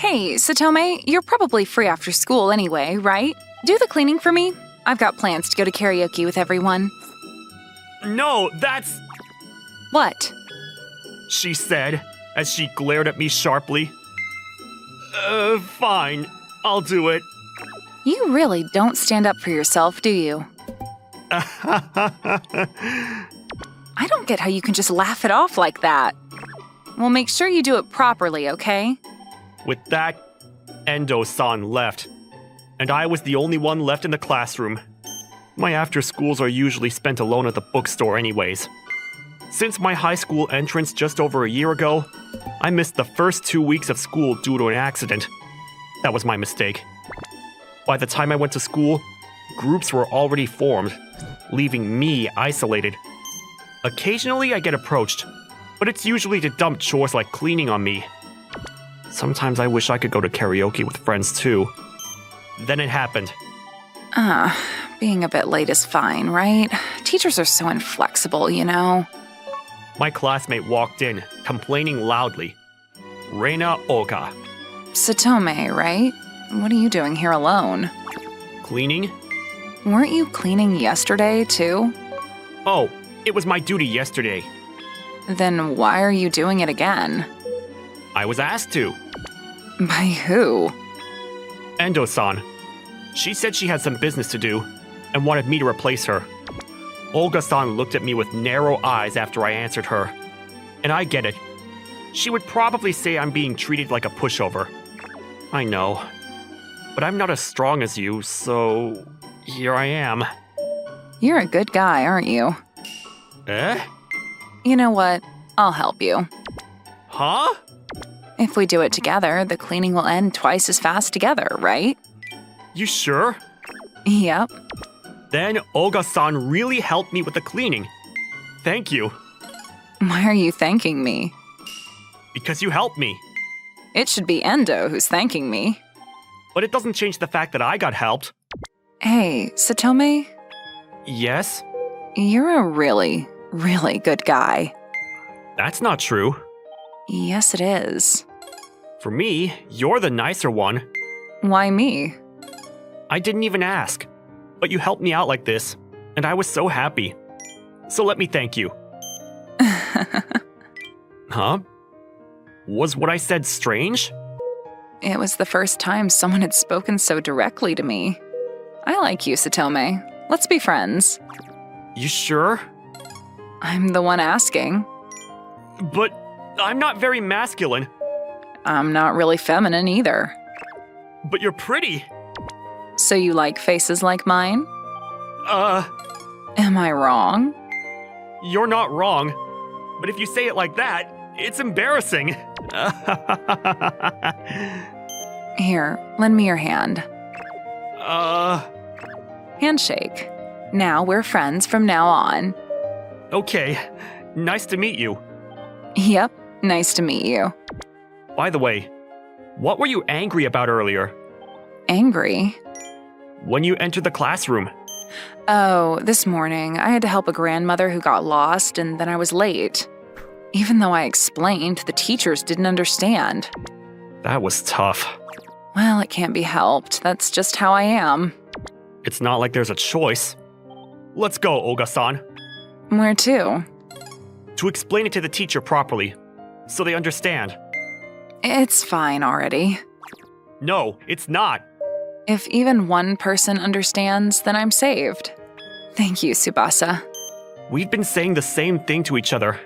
Hey, Satome, you're probably free after school anyway, right? Do the cleaning for me. I've got plans to go to karaoke with everyone. No, that's... What? she said, as she glared at me sharply. Fine. I'll do it. You really don't stand up for yourself, do you? I don't get how you can just laugh it off like that. Well, make sure you do it properly, okay? With that, Endo-san left, and I was the only one left in the classroom. My after-schools are usually spent alone at the bookstore anyways. Since my high school entrance just over a year ago, I missed the first 2 weeks of school due to an accident. That was my mistake. By the time I went to school, groups were already formed, leaving me isolated. Occasionally I get approached, but it's usually to dump chores like cleaning on me. Sometimes I wish I could go to karaoke with friends too. Then it happened. Being a bit late is fine, right? Teachers are so inflexible, you know? My classmate walked in, complaining loudly. Reina Oga. Satome, right? What are you doing here alone? Cleaning? Weren't you cleaning yesterday, too? Oh, it was my duty yesterday. Then why are you doing it again? I was asked to. By who? Endo-san. She said she had some business to do and wanted me to replace her. Olga-san looked at me with narrow eyes after I answered her. And I get it. She would probably say I'm being treated like a pushover. I know. But I'm not as strong as you, so here I am. You're a good guy, aren't you? Eh? You know what? I'll help you. Huh? If we do it together, the cleaning will end twice as fast together, right? You sure? Yep. Then Olga-san really helped me with the cleaning. Thank you. Why are you thanking me? Because you helped me. It should be Endo who's thanking me. But it doesn't change the fact that I got helped. Hey, Satome, Yes? you're a really, really good guy. That's not true. Yes, it is. For me, you're the nicer one. Why me? I didn't even ask. But you helped me out like this, and I was so happy. So let me thank you. Huh? Was what I said strange? It was the first time someone had spoken so directly to me. I like you, Satome. Let's be friends. You sure? I'm the one asking. But I'm not very masculine. I'm not really feminine either. But you're pretty. So you like faces like mine? Am I wrong? You're not wrong. But if you say it like that, it's embarrassing. Here, lend me your hand. Handshake. Now we're friends from now on. Okay. Nice to meet you. Yep, nice to meet you. By the way, what were you angry about earlier? Angry? When you entered the classroom. Oh, this morning I had to help a grandmother who got lost and then I was late. Even though I explained, the teachers didn't understand. That was tough. Well, it can't be helped. That's just how I am. It's not like there's a choice. Let's go, Olga-san. Where to? To explain it to the teacher properly, so they understand. It's fine already. No, it's not. If even one person understands, then I'm saved. Thank you, Tsubasa. We've been saying the same thing to each other.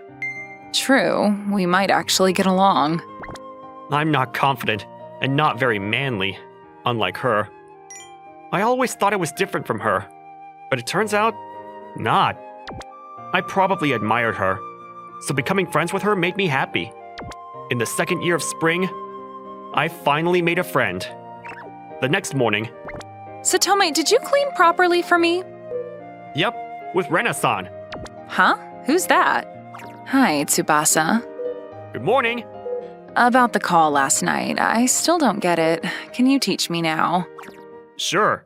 True, we might actually get along. I'm not confident and not very manly, unlike her. I always thought I was different from her, but it turns out, not. I probably admired her, so becoming friends with her made me happy. In the second year of spring, I finally made a friend. The next morning... Satome, did you clean properly for me? Yep, with Rena-san. Huh? Who's that? Hi, Tsubasa. Good morning. About the call last night, I still don't get it. Can you teach me now? Sure.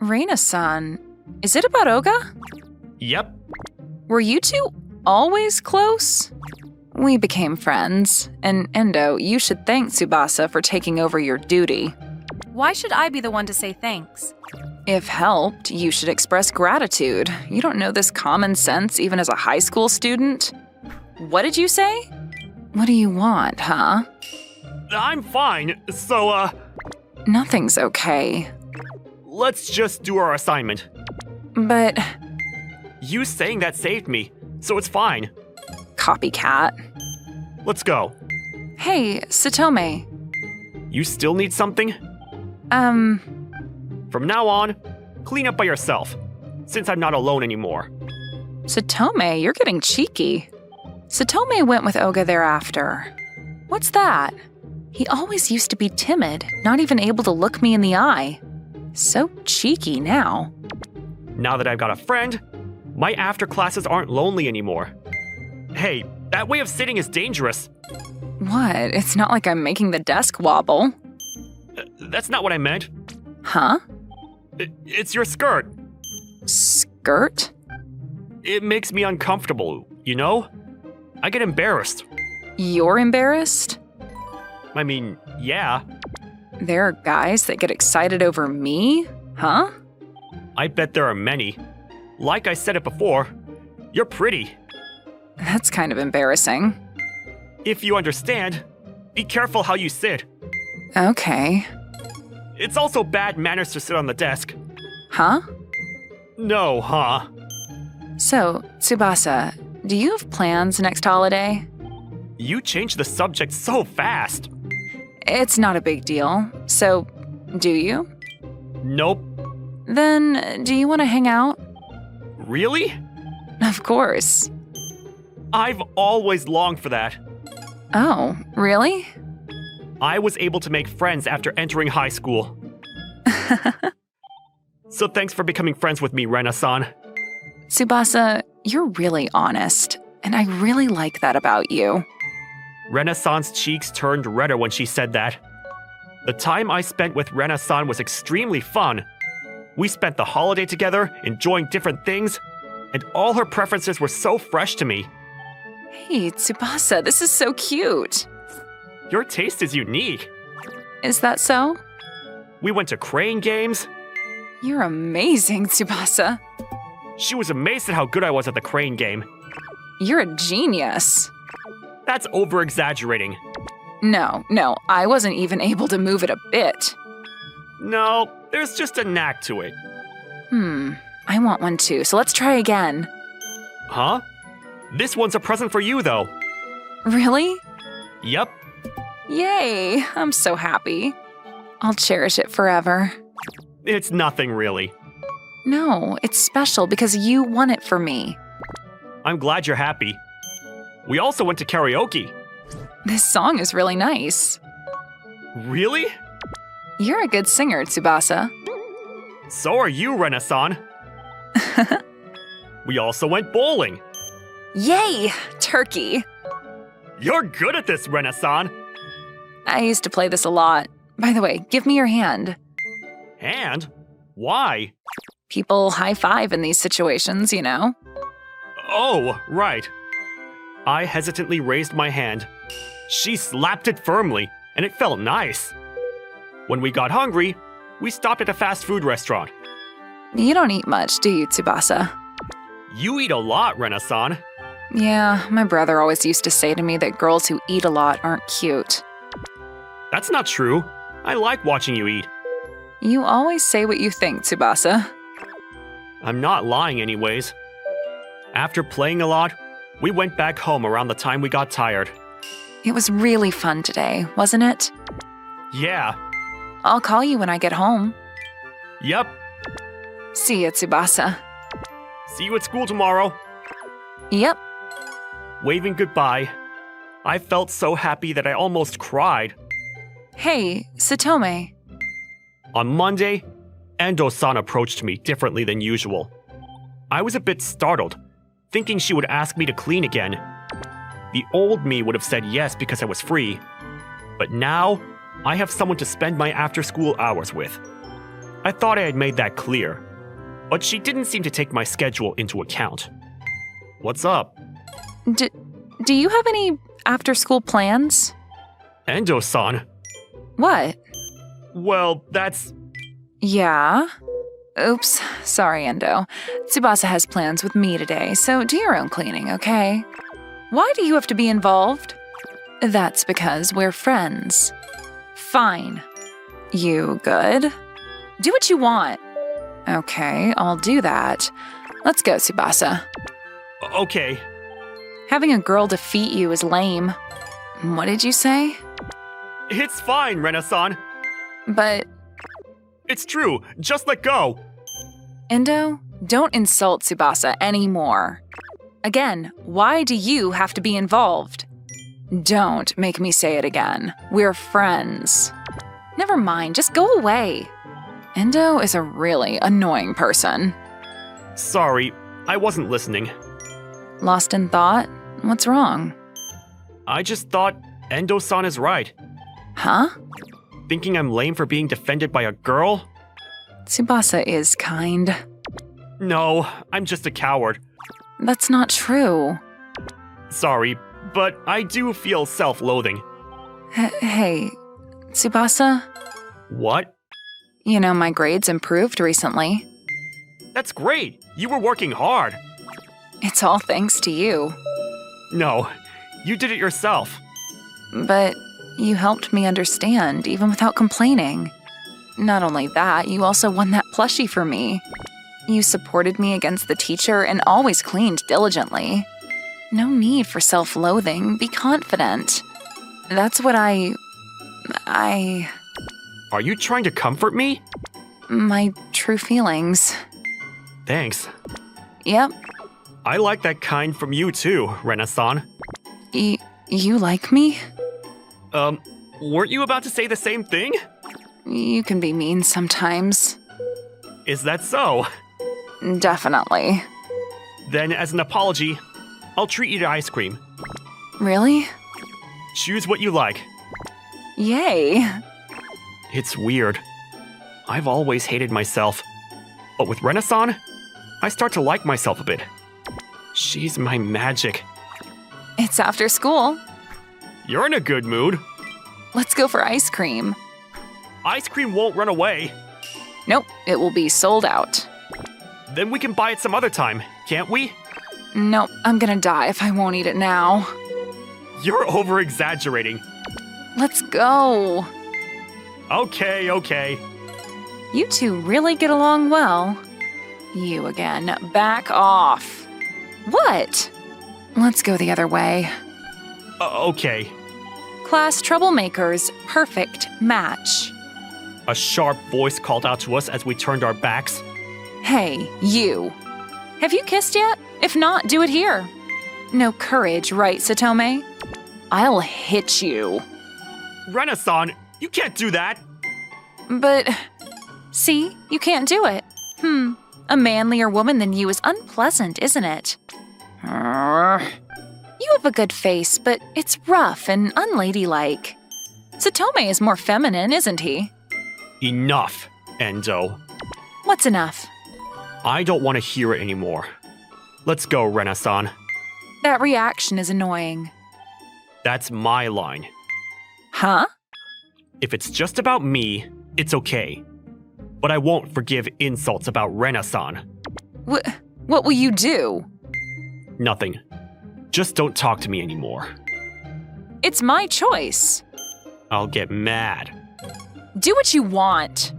Reina-san, is it about Oga? Yep. Were you two always close? We became friends, and Endo, you should thank Tsubasa for taking over your duty. Why should I be the one to say thanks? If helped, you should express gratitude. You don't know this common sense even as a high school student? What did you say? What do you want, huh? I'm fine, so, Nothing's okay. let's just do our assignment. But You saying that saved me, so it's fine. copycat. Let's go. Hey, Satome. You still need something? From now on, clean up by yourself, since I'm not alone anymore. Satome, you're getting cheeky. Satome went with Oga thereafter. What's that? He always used to be timid, not even able to look me in the eye. So cheeky now. Now that I've got a friend, my after classes aren't lonely anymore. Hey, that way of sitting is dangerous. What? It's not like I'm making the desk wobble. That's not what I meant. Huh? It's your skirt. Skirt? It makes me uncomfortable, you know? I get embarrassed. You're embarrassed? I mean, yeah. There are guys that get excited over me? Huh? I bet there are many. Like I said it before, you're pretty. That's kind of embarrassing. If you understand, be careful how you sit. Okay. It's also bad manners to sit on the desk. Huh? No, huh? So, Tsubasa, do you have plans next holiday? You changed the subject so fast. It's not a big deal. So, do you? Nope. Then, do you want to hang out? Really? Of course. I've always longed for that. Oh, really? I was able to make friends after entering high school. So thanks for becoming friends with me, Rena-san. Tsubasa, you're really honest, and I really like that about you. Rena-san's cheeks turned redder when she said that. The time I spent with Rena-san was extremely fun. We spent the holiday together, enjoying different things, and all her preferences were so fresh to me. Hey, Tsubasa, this is so cute. Your taste is unique. Is that so? We went to crane games. You're amazing, Tsubasa. She was amazed at how good I was at the crane game. You're a genius. That's over-exaggerating. No, I wasn't even able to move it a bit. No, there's just a knack to it. I want one too, so let's try again. Huh? This one's a present for you, though. Really? Yep. Yay, I'm so happy. I'll cherish it forever. It's nothing, really. No, it's special because you won it for me. I'm glad you're happy. We also went to karaoke. This song is really nice. Really? You're a good singer, Tsubasa. So are you, Rena-san. We also went bowling. Yay, turkey. You're good at this, Rena-san. I used to play this a lot. By the way, give me your hand. And? Why? People high-five in these situations, you know? Oh, right. I hesitantly raised my hand. She slapped it firmly, and it felt nice. When we got hungry, we stopped at a fast food restaurant. You don't eat much, do you, Tsubasa? You eat a lot, Rena-san. Yeah, my brother always used to say to me that girls who eat a lot aren't cute. That's not true. I like watching you eat. You always say what you think, Tsubasa. I'm not lying anyways. After playing a lot, we went back home around the time we got tired. It was really fun today, wasn't it? Yeah. I'll call you when I get home. Yep. See ya, Tsubasa. See you at school tomorrow. Yep. Waving goodbye. I felt so happy that I almost cried. Hey, Satome. On Monday, Endo-san approached me differently than usual. I was a bit startled, thinking she would ask me to clean again. The old me would have said yes because I was free. But now, I have someone to spend my after-school hours with. I thought I had made that clear, but she didn't seem to take my schedule into account. What's up? do you have any after-school plans? Endo-san. What? Well, that's... Yeah? Oops, sorry, Endo. Tsubasa has plans with me today, so do your own cleaning, okay? Why do you have to be involved? That's because we're friends. Fine. You good? Do what you want. Okay, I'll do that. Let's go, Tsubasa. Okay. Having a girl defeat you is lame. What did you say? It's fine, Rena-san. But, It's true. Just let go. Endo, don't insult Tsubasa anymore. Again, why do you have to be involved? Don't make me say it again. We're friends. Never mind, just go away. Endo is a really annoying person. Sorry, I wasn't listening. Lost in thought? What's wrong? I just thought Endo-san is right. Huh? Thinking I'm lame for being defended by a girl? Tsubasa is kind. No, I'm just a coward. That's not true. Sorry, but I do feel self-loathing. Hey, Tsubasa? What? You know, my grades improved recently. That's great. You were working hard. It's all thanks to you. No, you did it yourself. But you helped me understand, even without complaining. Not only that, you also won that plushie for me. You supported me against the teacher and always cleaned diligently. No need for self-loathing. Be confident. That's what I... Are you trying to comfort me? My true feelings. Thanks. Yep. I like that kind from you too, Rena-san. You like me? Weren't you about to say the same thing? You can be mean sometimes. Is that so? Definitely. Then, as an apology, I'll treat you to ice cream. Really? Choose what you like. Yay. It's weird. I've always hated myself. But with Rena-san, I start to like myself a bit. She's my magic. It's after school. You're in a good mood. Let's go for ice cream. Ice cream won't run away. Nope, it will be sold out. Then we can buy it some other time, can't we? Nope, I'm gonna die if I won't eat it now. You're over-exaggerating. Let's go. Okay. You two really get along well. You again. Back off. What? Let's go the other way. Okay. Class troublemakers, perfect match. A sharp voice called out to us as we turned our backs. Hey, you. Have you kissed yet? If not, do it here. No courage, right, Satome? I'll hit you. Rena-san, you can't do that. But, see, you can't do it. A manlier woman than you is unpleasant, isn't it? You have a good face, but it's rough and unladylike. Satome is more feminine, isn't he? Enough, Endo. What's enough? I don't want to hear it anymore. Let's go, Rena-san. That reaction is annoying. That's my line. Huh? If it's just about me, it's okay. But I won't forgive insults about Rena-san. What will you do? Nothing. Just don't talk to me anymore. It's my choice. I'll get mad. Do what you want.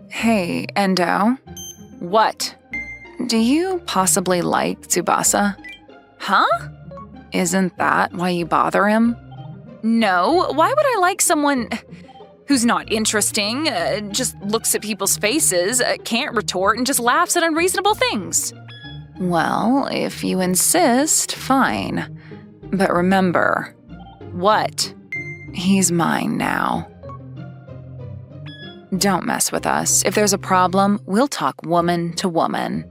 Hey, Endo. What? Do you possibly like Tsubasa? Huh? Isn't that why you bother him? No, why would I like someone who's not interesting, just looks at people's faces, can't retort, and just laughs at unreasonable things? Well, if you insist, fine. But remember, what? He's mine now. Don't mess with us. If there's a problem, we'll talk woman to woman.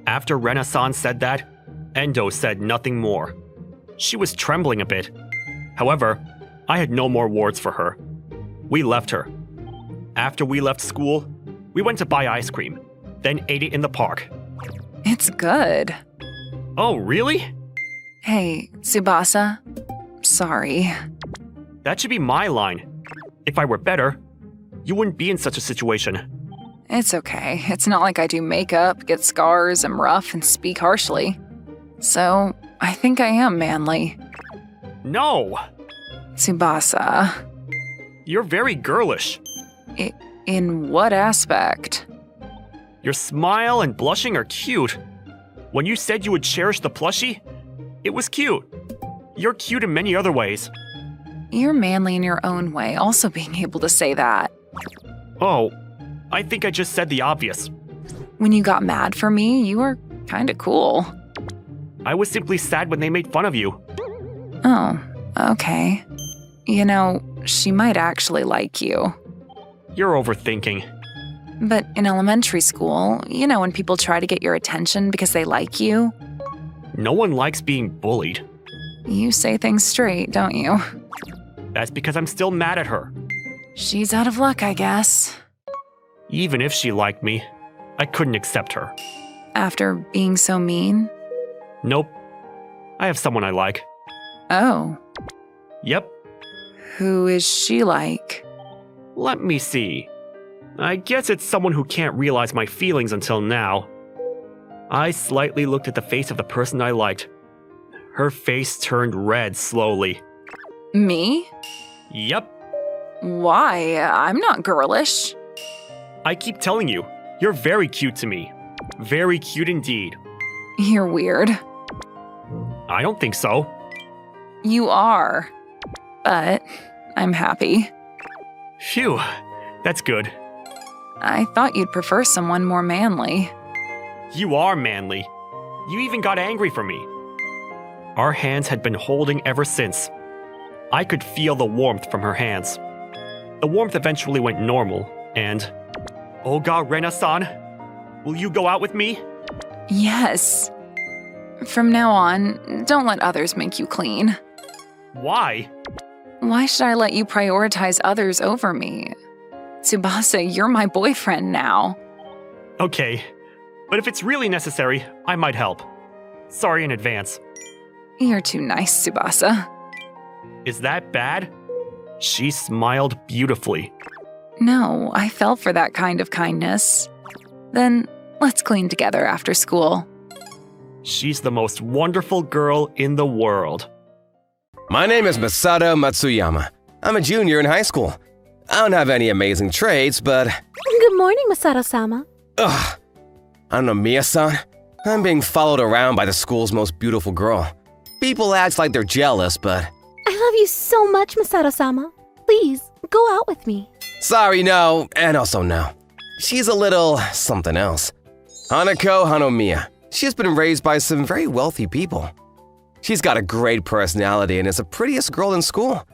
After Rena-san said that, Endo said nothing more. She was trembling a bit. However, I had no more words for her. We left her. After we left school, we went to buy ice cream, then ate it in the park. It's good. Oh, really? Hey, Tsubasa. Sorry. That should be my line. If I were better, you wouldn't be in such a situation. It's okay. It's not like I do makeup, get scars, am rough, and speak harshly. So, I think I am manly. No! Tsubasa. You're very girlish. In what aspect? Your smile and blushing are cute. When you said you would cherish the plushie, it was cute. You're cute in many other ways. You're manly in your own way, also being able to say that. Oh, I think I just said the obvious. When you got mad for me, you were kinda cool. I was simply sad when they made fun of you. Oh, okay. You know, she might actually like you. You're overthinking. But in elementary school, you know when people try to get your attention because they like you? No one likes being bullied. You say things straight, don't you? That's because I'm still mad at her. She's out of luck, I guess. Even if she liked me, I couldn't accept her. After being so mean? Nope. I have someone I like. Oh. Yep. Who is she like? Let me see. I guess it's someone who can't realize my feelings until now. I slightly looked at the face of the person I liked. Her face turned red slowly. Me? Yep. Why? I'm not girlish. I keep telling you, you're very cute to me. Very cute indeed. You're weird. I don't think so. You are. But I'm happy. Phew, that's good. I thought you'd prefer someone more manly. You are manly. You even got angry for me. Our hands had been holding ever since. I could feel the warmth from her hands. The warmth eventually went normal, and... Oga Rena-san, will you go out with me? Yes. From now on, don't let others make you clean. Why? Why should I let you prioritize others over me? Tsubasa, you're my boyfriend now. Okay, but if it's really necessary, I might help. Sorry in advance. You're too nice, Tsubasa. Is that bad? She smiled beautifully. No, I fell for that kind of kindness. Then let's clean together after school. She's the most wonderful girl in the world. My name is Masato Matsuyama. I'm a junior in high school. I don't have any amazing traits, but... Good morning, Masato-sama. Ugh. I don't know, Mia-san. I'm being followed around by the school's most beautiful girl. People act like they're jealous, but... I love you so much, Masato-sama. Please, go out with me. Sorry, no, and also no. She's a little something else. Hanako Hanomiya. She's been raised by some very wealthy people. She's got a great personality and is the prettiest girl in school.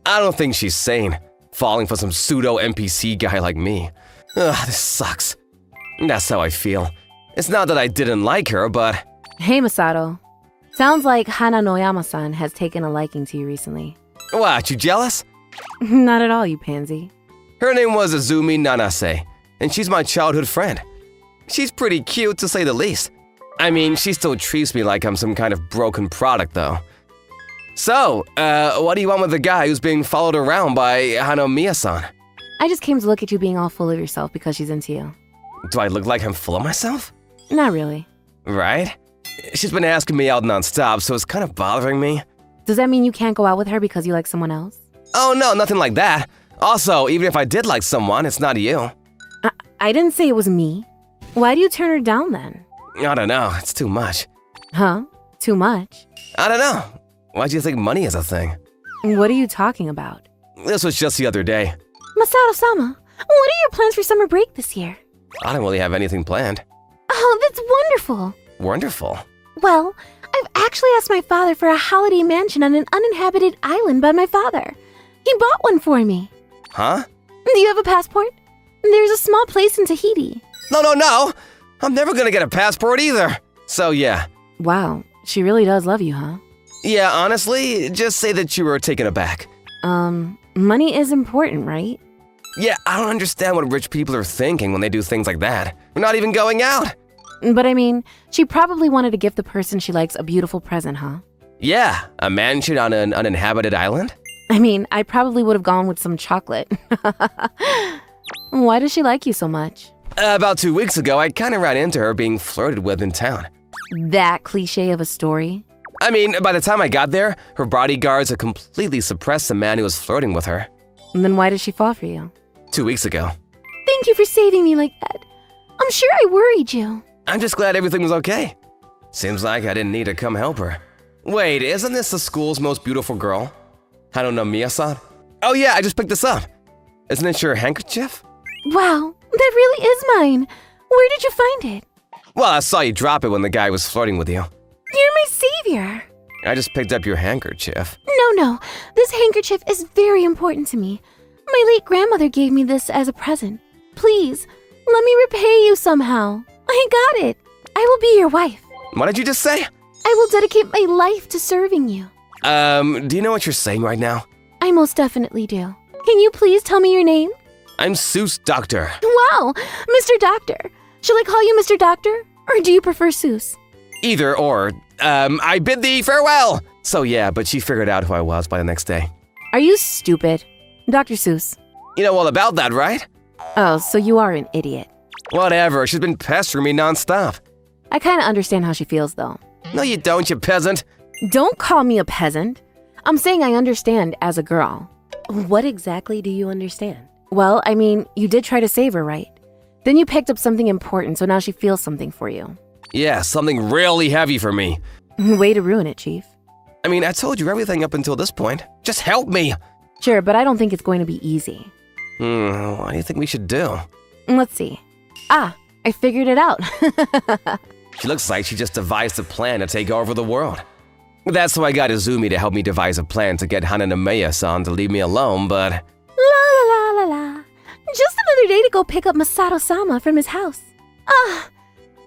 I don't think she's sane, falling for some pseudo-NPC guy like me. Ugh, this sucks. That's how I feel. It's not that I didn't like her, but... Hey, Masato. Sounds like Hana Noyama-san has taken a liking to you recently. What, you jealous? Not at all, you pansy. Her name was Azumi Nanase, and she's my childhood friend. She's pretty cute, to say the least. I mean, she still treats me like I'm some kind of broken product, though. So, what do you want with the guy who's being followed around by Hanomiya-san? I just came to look at you being all full of yourself because she's into you. Do I look like I'm full of myself? Not really. Right? She's been asking me out nonstop, so it's kind of bothering me. Does that mean you can't go out with her because you like someone else? Oh no, nothing like that. Also, even if I did like someone, it's not you. I didn't say it was me. Why do you turn her down then? I don't know, it's too much. Huh? Too much? I don't know. Why do you think money is a thing? What are you talking about? This was just the other day. Masato-sama, what are your plans for summer break this year? I don't really have anything planned. Oh, that's wonderful. Wonderful. Well, I've actually asked my father for a holiday mansion on an uninhabited island by my father. He bought one for me. Huh? Do you have a passport? There's a small place in Tahiti. No! I'm never gonna get a passport either. So yeah. Wow, she really does love you, huh? Yeah, honestly, just say that you were taken aback. Money is important, right? Yeah, I don't understand what rich people are thinking when they do things like that. We're not even going out. But I mean, she probably wanted to give the person she likes a beautiful present, huh? Yeah, a mansion on an uninhabited island? I mean, I probably would have gone with some chocolate. Why does she like you so much? About 2 weeks ago, I kinda ran into her being flirted with in town. That cliche of a story? I mean, by the time I got there, her bodyguards had completely suppressed the man who was flirting with her. And then why did she fall for you? 2 weeks ago. Thank you for saving me like that. I'm sure I worried you. I'm just glad everything was okay. Seems like I didn't need to come help her. Wait, isn't this the school's most beautiful girl? Hanon Miya-san? Oh yeah, I just picked this up. Isn't it your handkerchief? Wow, that really is mine. Where did you find it? Well, I saw you drop it when the guy was flirting with you. You're my savior. I just picked up your handkerchief. No. This handkerchief is very important to me. My late grandmother gave me this as a present. Please, let me repay you somehow. I got it. I will be your wife. What did you just say? I will dedicate my life to serving you. Do you know what you're saying right now? I most definitely do. Can you please tell me your name? I'm Seuss Doctor. Wow, Mr. Doctor. Shall I call you Mr. Doctor? Or do you prefer Seuss? Either or. I bid thee farewell! So yeah, but she figured out who I was by the next day. Are you stupid? Dr. Seuss. You know all about that, right? Oh, so you are an idiot. Whatever, she's been pestering me nonstop. I kinda understand how she feels, though. No you don't, you peasant. Don't call me a peasant. I'm saying I understand as a girl. What exactly do you understand? Well, I mean, you did try to save her, right? Then you picked up something important, so now she feels something for you. Yeah, something really heavy for me. Way to ruin it, Chief. I mean, I told you everything up until this point. Just help me! Sure, but I don't think it's going to be easy. What do you think we should do? Let's see. Ah, I figured it out. She looks like she just devised a plan to take over the world. That's why I got Izumi to help me devise a plan to get Hanon Miya-san to leave me alone, but... La. Just another day to go pick up Masato-sama from his house.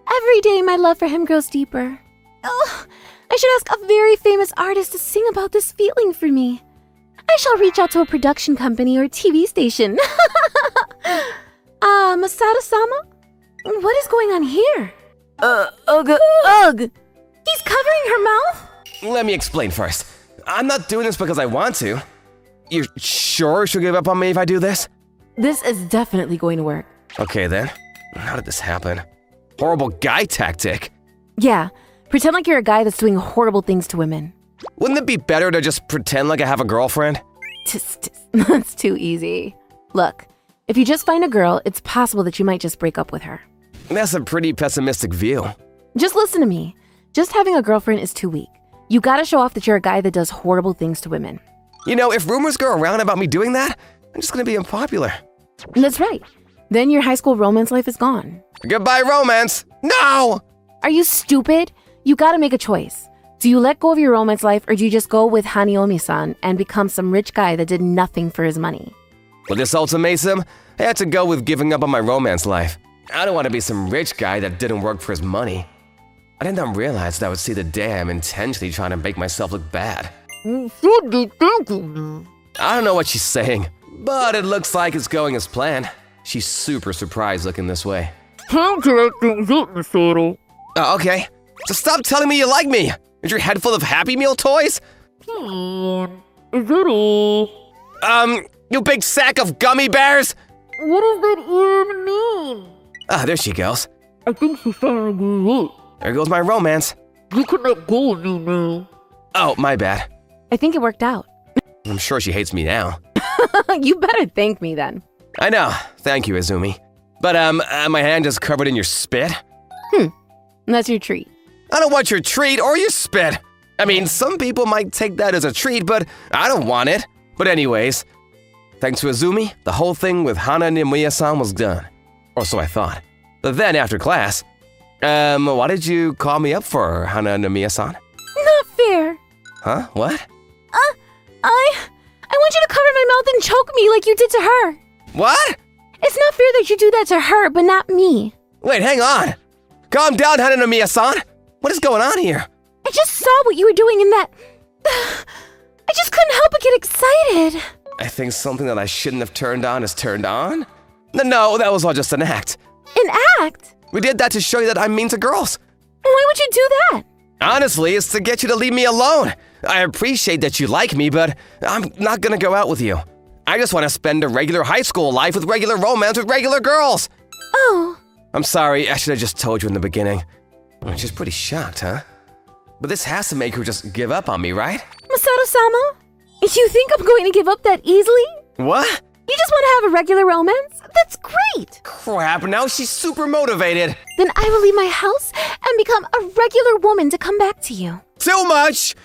Every day my love for him grows deeper. I should ask a very famous artist to sing about this feeling for me. I shall reach out to a production company or TV station. Masato-sama? What is going on here? Ugh. He's covering her mouth? Let me explain first. I'm not doing this because I want to. You're sure she'll give up on me if I do this? This is definitely going to work. Okay then. How did this happen? Horrible guy tactic. Yeah, pretend like you're a guy that's doing horrible things to women. Wouldn't it be better to just pretend like I have a girlfriend? That's too easy. Look, if you just find a girl, it's possible that you might just break up with her. That's a pretty pessimistic view. Just listen to me. Just having a girlfriend is too weak. You gotta show off that you're a guy that does horrible things to women. You know, if rumors go around about me doing that, I'm just gonna be unpopular. That's right. Then your high school romance life is gone. Goodbye, romance! No! Are you stupid? You gotta make a choice. Do you let go of your romance life or do you just go with Haniomi-san and become some rich guy that did nothing for his money? With this ultimatum, I had to go with giving up on my romance life. I don't want to be some rich guy that didn't work for his money. I did not realize that I would see the day I'm intentionally trying to make myself look bad. I don't know what she's saying, but it looks like it's going as planned. She's super surprised looking this way. Okay, so stop telling me you like me! Is your head full of Happy Meal toys? You big sack of gummy bears! What does that even mean? Ah, there she goes. I think she's trying to give up. There goes my romance. You can let go of me now. Oh, my bad. I think it worked out. I'm sure she hates me now. You better thank me then. I know. Thank you, Izumi. But, my hand is covered in your spit. That's your treat. I don't want your treat or your spit. I mean, some people might take that as a treat, but I don't want it. But anyways, thanks to Izumi, the whole thing with Hanon Miya-san was done. Or so I thought. But then after class, why did you call me up for, Hanon Miya-san? Not fair. Huh? What? I want you to cover my mouth and choke me like you did to her. What? It's not fair that you do that to her, but not me. Wait, hang on. Calm down, Hanon Miya-san. What is going on here? I just saw what you were doing in that... I just couldn't help but get excited. I think something that I shouldn't have turned on is turned on? No, that was all just an act. An act? We did that to show you that I'm mean to girls. Why would you do that? Honestly, it's to get you to leave me alone. I appreciate that you like me, but I'm not gonna go out with you. I just want to spend a regular high school life with regular romance with regular girls. Oh, I'm sorry, I should have just told you in the beginning. She's pretty shocked, huh? But this has to make her just give up on me, right? Masato-sama? You think I'm going to give up that easily? What? You just want to have a regular romance? That's great! Crap, now she's super motivated. Then I will leave my house and become a regular woman to come back to you. Too much!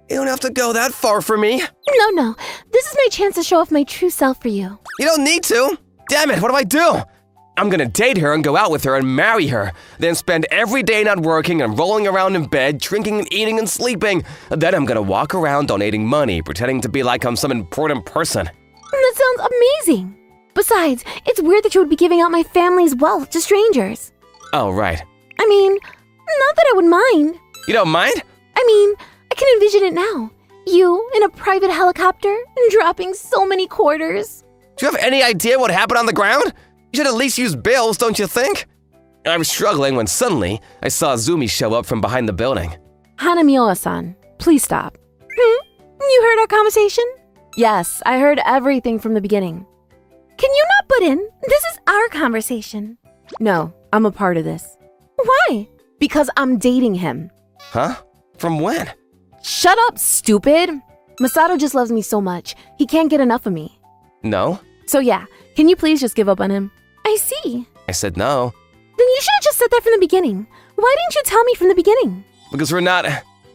You don't have to go that far for me. No. This is my chance to show off my true self for you. You don't need to. Damn it, what do I do? I'm gonna date her and go out with her and marry her, then spend every day not working and rolling around in bed, drinking and eating and sleeping. Then I'm gonna walk around donating money, pretending to be like I'm some important person. That sounds amazing. Besides, it's weird that you would be giving out my family's wealth to strangers. Oh, right. I mean, not that I would mind. You don't mind? I mean, I can envision it now. You in a private helicopter, dropping so many quarters. Do you have any idea what happened on the ground? You should at least use bills, don't you think? I was struggling when suddenly I saw Azumi show up from behind the building. Hanamioa-san, please stop. You heard our conversation? Yes, I heard everything from the beginning. Can you not butt in? This is our conversation. No, I'm a part of this. Why? Because I'm dating him. Huh? From when? Shut up, stupid! Masato just loves me so much, he can't get enough of me. No? So yeah, can you please just give up on him? I see. I said no. Then you should have just said that from the beginning. Why didn't you tell me from the beginning? Because we're not…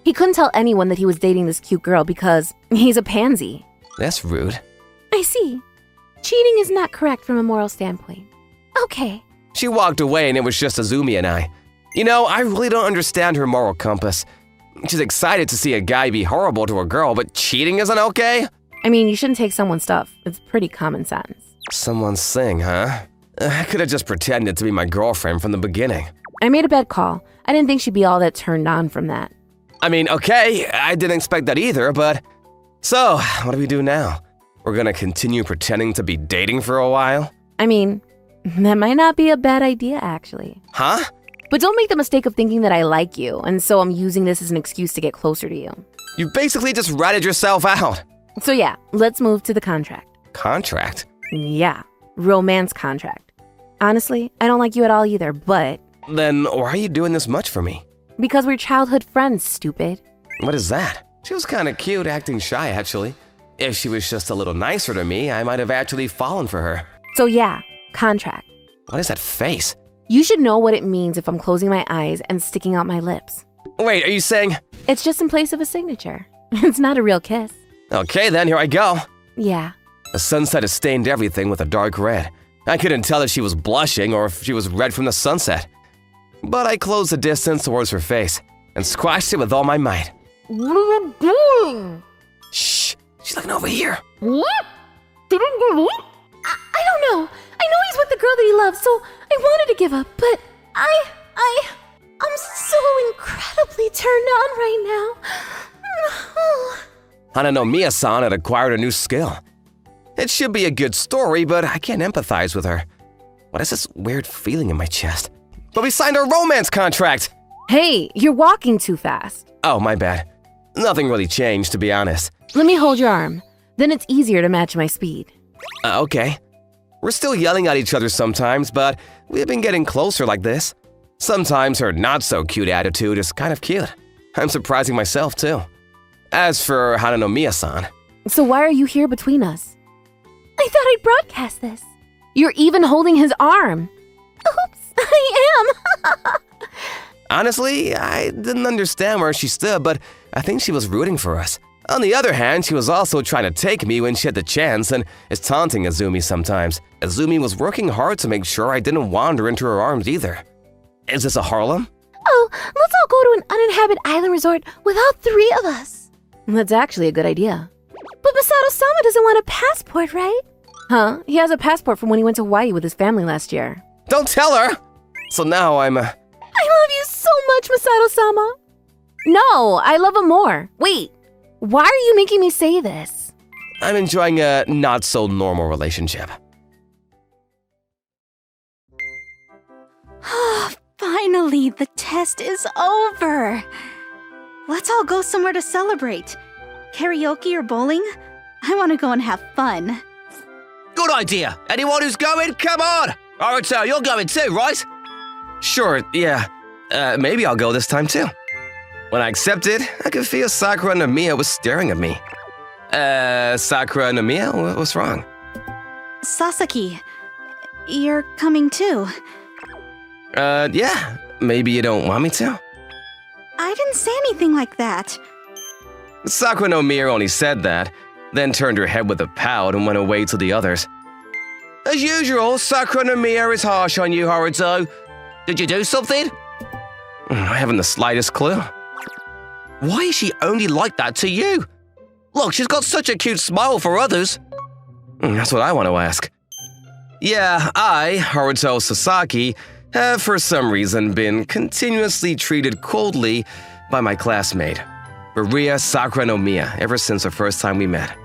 He couldn't tell anyone that he was dating this cute girl because he's a pansy. That's rude. I see. Cheating is not correct from a moral standpoint. Okay. She walked away and it was just Azumi and I. You know, I really don't understand her moral compass. She's excited to see a guy be horrible to a girl, but cheating isn't okay? I mean, you shouldn't take someone's stuff. It's pretty common sense. Someone's thing, huh? I could have just pretended to be my girlfriend from the beginning. I made a bad call. I didn't think she'd be all that turned on from that. I mean, okay, I didn't expect that either, but… So, what do we do now? We're gonna continue pretending to be dating for a while? I mean, that might not be a bad idea, actually. Huh? But don't make the mistake of thinking that I like you, and so I'm using this as an excuse to get closer to you. You basically just ratted yourself out. So yeah, let's move to the contract. Contract? Yeah, romance contract. Honestly, I don't like you at all either, but… Then why are you doing this much for me? Because we're childhood friends, stupid. What is that? She was kinda cute, acting shy actually. If she was just a little nicer to me, I might have actually fallen for her. So yeah, contract. What is that face? You should know what it means if I'm closing my eyes and sticking out my lips. Wait, are you saying… It's just in place of a signature. It's not a real kiss. Okay then, here I go. Yeah. The sunset has stained everything with a dark red. I couldn't tell if she was blushing or if she was red from the sunset. But I closed the distance towards her face and squashed it with all my might. What are you doing? Shh, she's looking over here. What? Didn't you leave? I don't know. I know he's with the girl that he loves, so I wanted to give up, but I'm so incredibly turned on right now. Hananomiya-san had acquired a new skill. It should be a good story, but I can't empathize with her. What is this weird feeling in my chest? But we signed a romance contract! Hey, you're walking too fast. Oh, my bad. Nothing really changed, to be honest. Let me hold your arm. Then it's easier to match my speed. Okay. We're still yelling at each other sometimes, but we've been getting closer like this. Sometimes her not-so-cute attitude is kind of cute. I'm surprising myself, too. As for Hananomiya-san… So why are you here between us? I thought I'd broadcast this. You're even holding his arm. Oops, I am. Honestly, I didn't understand where she stood, but I think she was rooting for us. On the other hand, she was also trying to take me when she had the chance and is taunting Azumi sometimes. Azumi was working hard to make sure I didn't wander into her arms either. Is this a Harlem? Oh, let's all go to an uninhabited island resort with all three of us. That's actually a good idea. But Masato-sama doesn't want a passport, right? Huh? He has a passport from when he went to Hawaii with his family last year. Don't tell her! So now I'm… I love you so much, Masato-sama. No, I love him more. Wait, why are you making me say this? I'm enjoying a not-so-normal relationship. Finally, the test is over. let's all go somewhere to celebrate. Karaoke or bowling? I want to go and have fun. Good idea. Anyone who's going, come on. Haruto, you're going too, right? Sure, yeah. Maybe I'll go this time too. When I accepted, I could feel Sakura Nomiya was staring at me. Sakura Nomiya, what's wrong? Sasaki, you're coming too. Yeah. Maybe you don't want me to? I didn't say anything like that. Sakura Nomiya only said that, then turned her head with a pout and went away to the others. As usual, Sakura Nomiya is harsh on you, Haruto. Did you do something? I haven't the slightest clue. Why is she only like that to you? Look, she's got such a cute smile for others. That's what I want to ask. Yeah, I, Haruto Sasaki, have for some reason been continuously treated coldly by my classmate, Maria Sakura Nomiya, ever since the first time we met.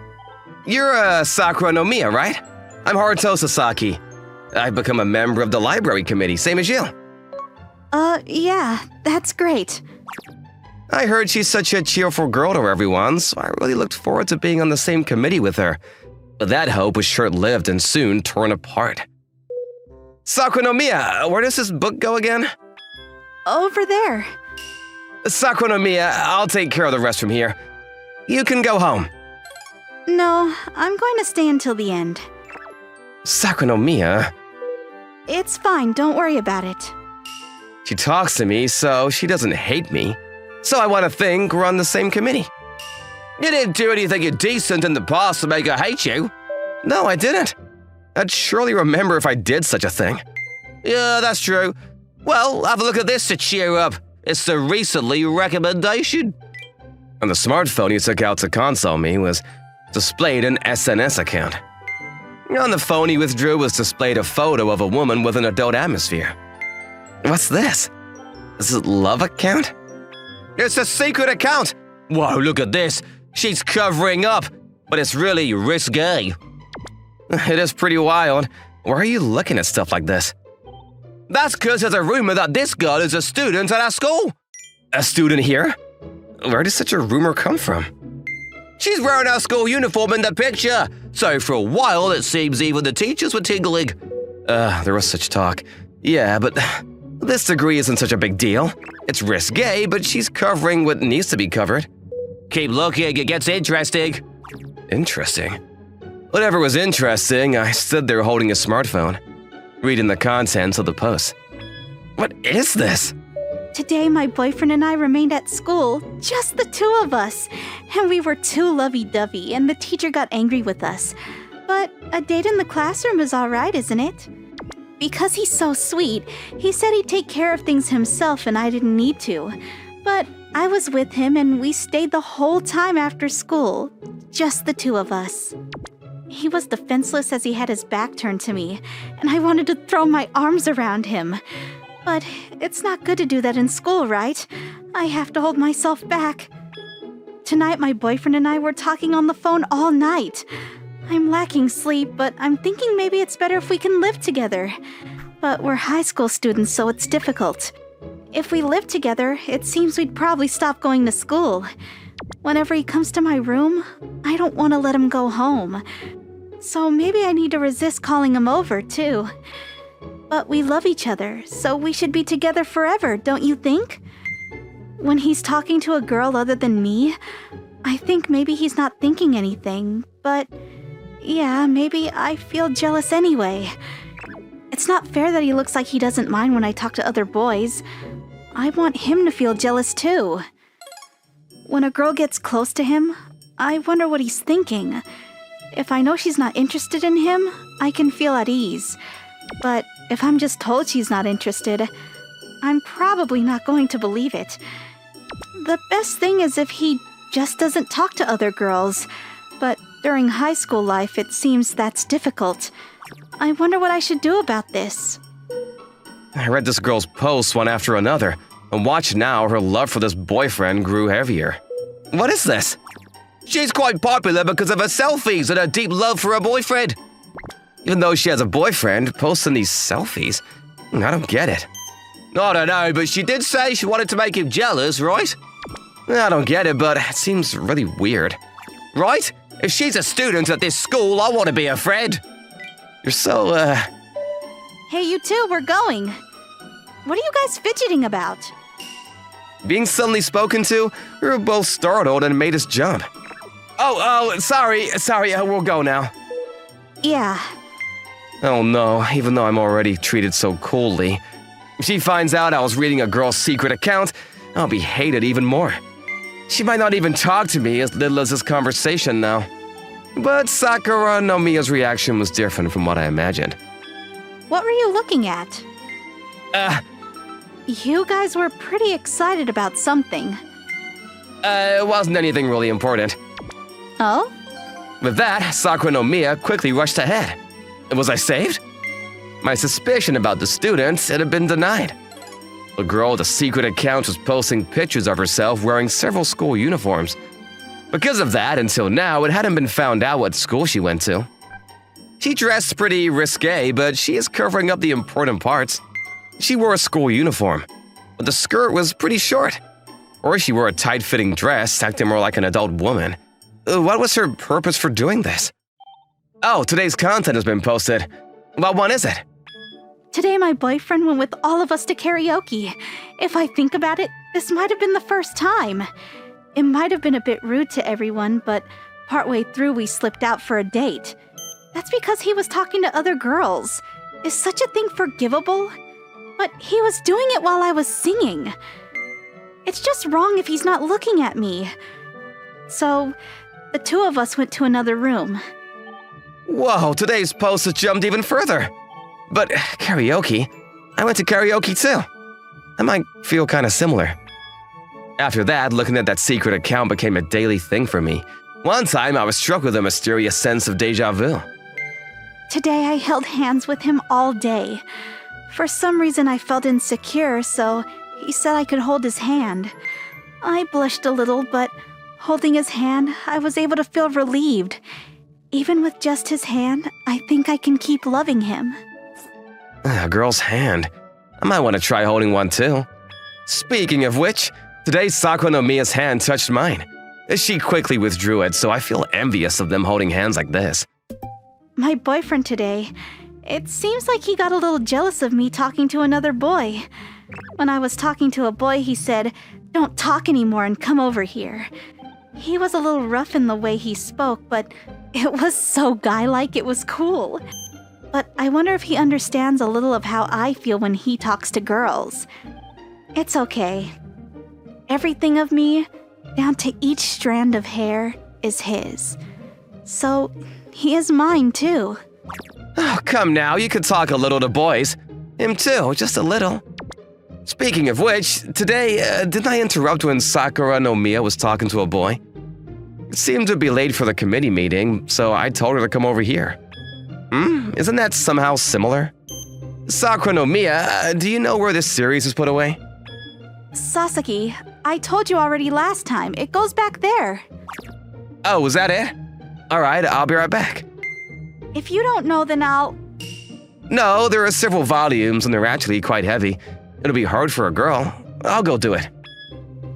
You're Sakura Nomiya, right? I'm Haruto Sasaki. I've become a member of the library committee, same as you. Yeah, that's great. I heard she's such a cheerful girl to everyone, so I really looked forward to being on the same committee with her. But that hope was short-lived and soon torn apart. Sakura Nomiya, where does this book go again? Over there. Sakura Nomiya, I'll take care of the rest from here. You can go home. No, I'm going to stay until the end. Sakura Nomiya? It's fine, don't worry about it. She talks to me, so she doesn't hate me. So I want to think we're on the same committee. You didn't do anything indecent in the past to make her hate you. No, I didn't. I'd surely remember if I did such a thing. Yeah, that's true. Well, have a look at this to cheer up. It's the recently recommendation. On the smartphone you took out to console me was displayed an SNS account. On the phone he withdrew was displayed a photo of a woman with an adult atmosphere. What's this? Is it love account? It's a secret account! Whoa, look at this! She's covering up, but it's really risque. It is pretty wild. Why are you looking at stuff like this? That's because there's a rumor that this girl is a student at our school. A student here? Where does such a rumor come from? She's wearing our school uniform in the picture, so for a while it seems even the teachers were tingling. There was such talk. Yeah, but this degree isn't such a big deal. It's risque, but she's covering what needs to be covered. Keep looking, it gets interesting. Interesting? Whatever was interesting, I stood there holding a smartphone, reading the contents of the post. What is this? Today, my boyfriend and I remained at school, just the two of us. And we were too lovey-dovey, and the teacher got angry with us. But a date in the classroom is all right, isn't it? Because he's so sweet, he said he'd take care of things himself and I didn't need to. But I was with him and we stayed the whole time after school, just the two of us. He was defenseless as he had his back turned to me, and I wanted to throw my arms around him. But it's not good to do that in school, right? I have to hold myself back. Tonight, my boyfriend and I were talking on the phone all night. I'm lacking sleep, but I'm thinking maybe it's better if we can live together. But we're high school students, so it's difficult. If we lived together, it seems we'd probably stop going to school. Whenever he comes to my room, I don't want to let him go home. So maybe I need to resist calling him over, too. But we love each other, so we should be together forever, don't you think? When he's talking to a girl other than me, I think maybe he's not thinking anything, but yeah, maybe I feel jealous anyway. It's not fair that he looks like he doesn't mind when I talk to other boys. I want him to feel jealous too. When a girl gets close to him, I wonder what he's thinking. If I know she's not interested in him, I can feel at ease. But if I'm just told she's not interested, I'm probably not going to believe it. The best thing is if he just doesn't talk to other girls. But during high school life, it seems that's difficult. I wonder what I should do about this. I read this girl's posts one after another, and watch now, her love for this boyfriend grew heavier. What is this? She's quite popular because of her selfies and her deep love for her boyfriend. Even though she has a boyfriend, posting these selfies, I don't get it. I don't know, but she did say she wanted to make him jealous, right? I don't get it, but it seems really weird. Right? If she's a student at this school, I want to be her friend. You're so, Hey, you two, we're going. What are you guys fidgeting about? Being suddenly spoken to, we were both startled and made us jump. Sorry, we'll go now. Yeah. Oh no, even though I'm already treated so coldly. If she finds out I was reading a girl's secret account, I'll be hated even more. She might not even talk to me as little as this conversation now. But Sakura no Miya's reaction was different from what I imagined. What were you looking at? You guys were pretty excited about something. It wasn't anything really important. Oh? With that, Sakura no Miya quickly rushed ahead. Was I saved? My suspicion about the students had been denied. The girl with the secret account was posting pictures of herself wearing several school uniforms. Because of that, until now, it hadn't been found out what school she went to. She dressed pretty risque, but she is covering up the important parts. She wore a school uniform, but the skirt was pretty short. Or she wore a tight-fitting dress, acting more like an adult woman. What was her purpose for doing this? Oh, today's content has been posted. What one is it? Today my boyfriend went with all of us to karaoke. If I think about it, this might have been the first time. It might have been a bit rude to everyone, but partway through we slipped out for a date. That's because he was talking to other girls. Is such a thing forgivable? But he was doing it while I was singing. It's just wrong if he's not looking at me. So, the two of us went to another room. Whoa, today's post has jumped even further. But karaoke? I went to karaoke too. I might feel kind of similar. After that, looking at that secret account became a daily thing for me. One time, I was struck with a mysterious sense of deja vu. Today I held hands with him all day. For some reason I felt insecure, so he said I could hold his hand. I blushed a little, but holding his hand, I was able to feel relieved. Even with just his hand, I think I can keep loving him. A girl's hand. I might want to try holding one too. Speaking of which, today Sakura no Miya's hand touched mine. She quickly withdrew it, so I feel envious of them holding hands like this. My boyfriend today, it seems like he got a little jealous of me talking to another boy. When I was talking to a boy, he said, "Don't talk anymore and come over here." He was a little rough in the way he spoke, but it was so guy-like it was cool. But I wonder if he understands a little of how I feel when he talks to girls. It's okay. Everything of me, down to each strand of hair, is his. So, he is mine too. Oh, come now, you could talk a little to boys. Him too, just a little. Speaking of which, today, didn't I interrupt when Sakura no Miya was talking to a boy? It seemed to be late for the committee meeting, so I told her to come over here. Isn't that somehow similar? Sakura no Miya, do you know where this series is put away? Sasaki, I told you already last time. It goes back there. Oh, was that it? Alright, I'll be right back. If you don't know, then I'll... No, there are several volumes and they're actually quite heavy. It'll be hard for a girl. I'll go do it.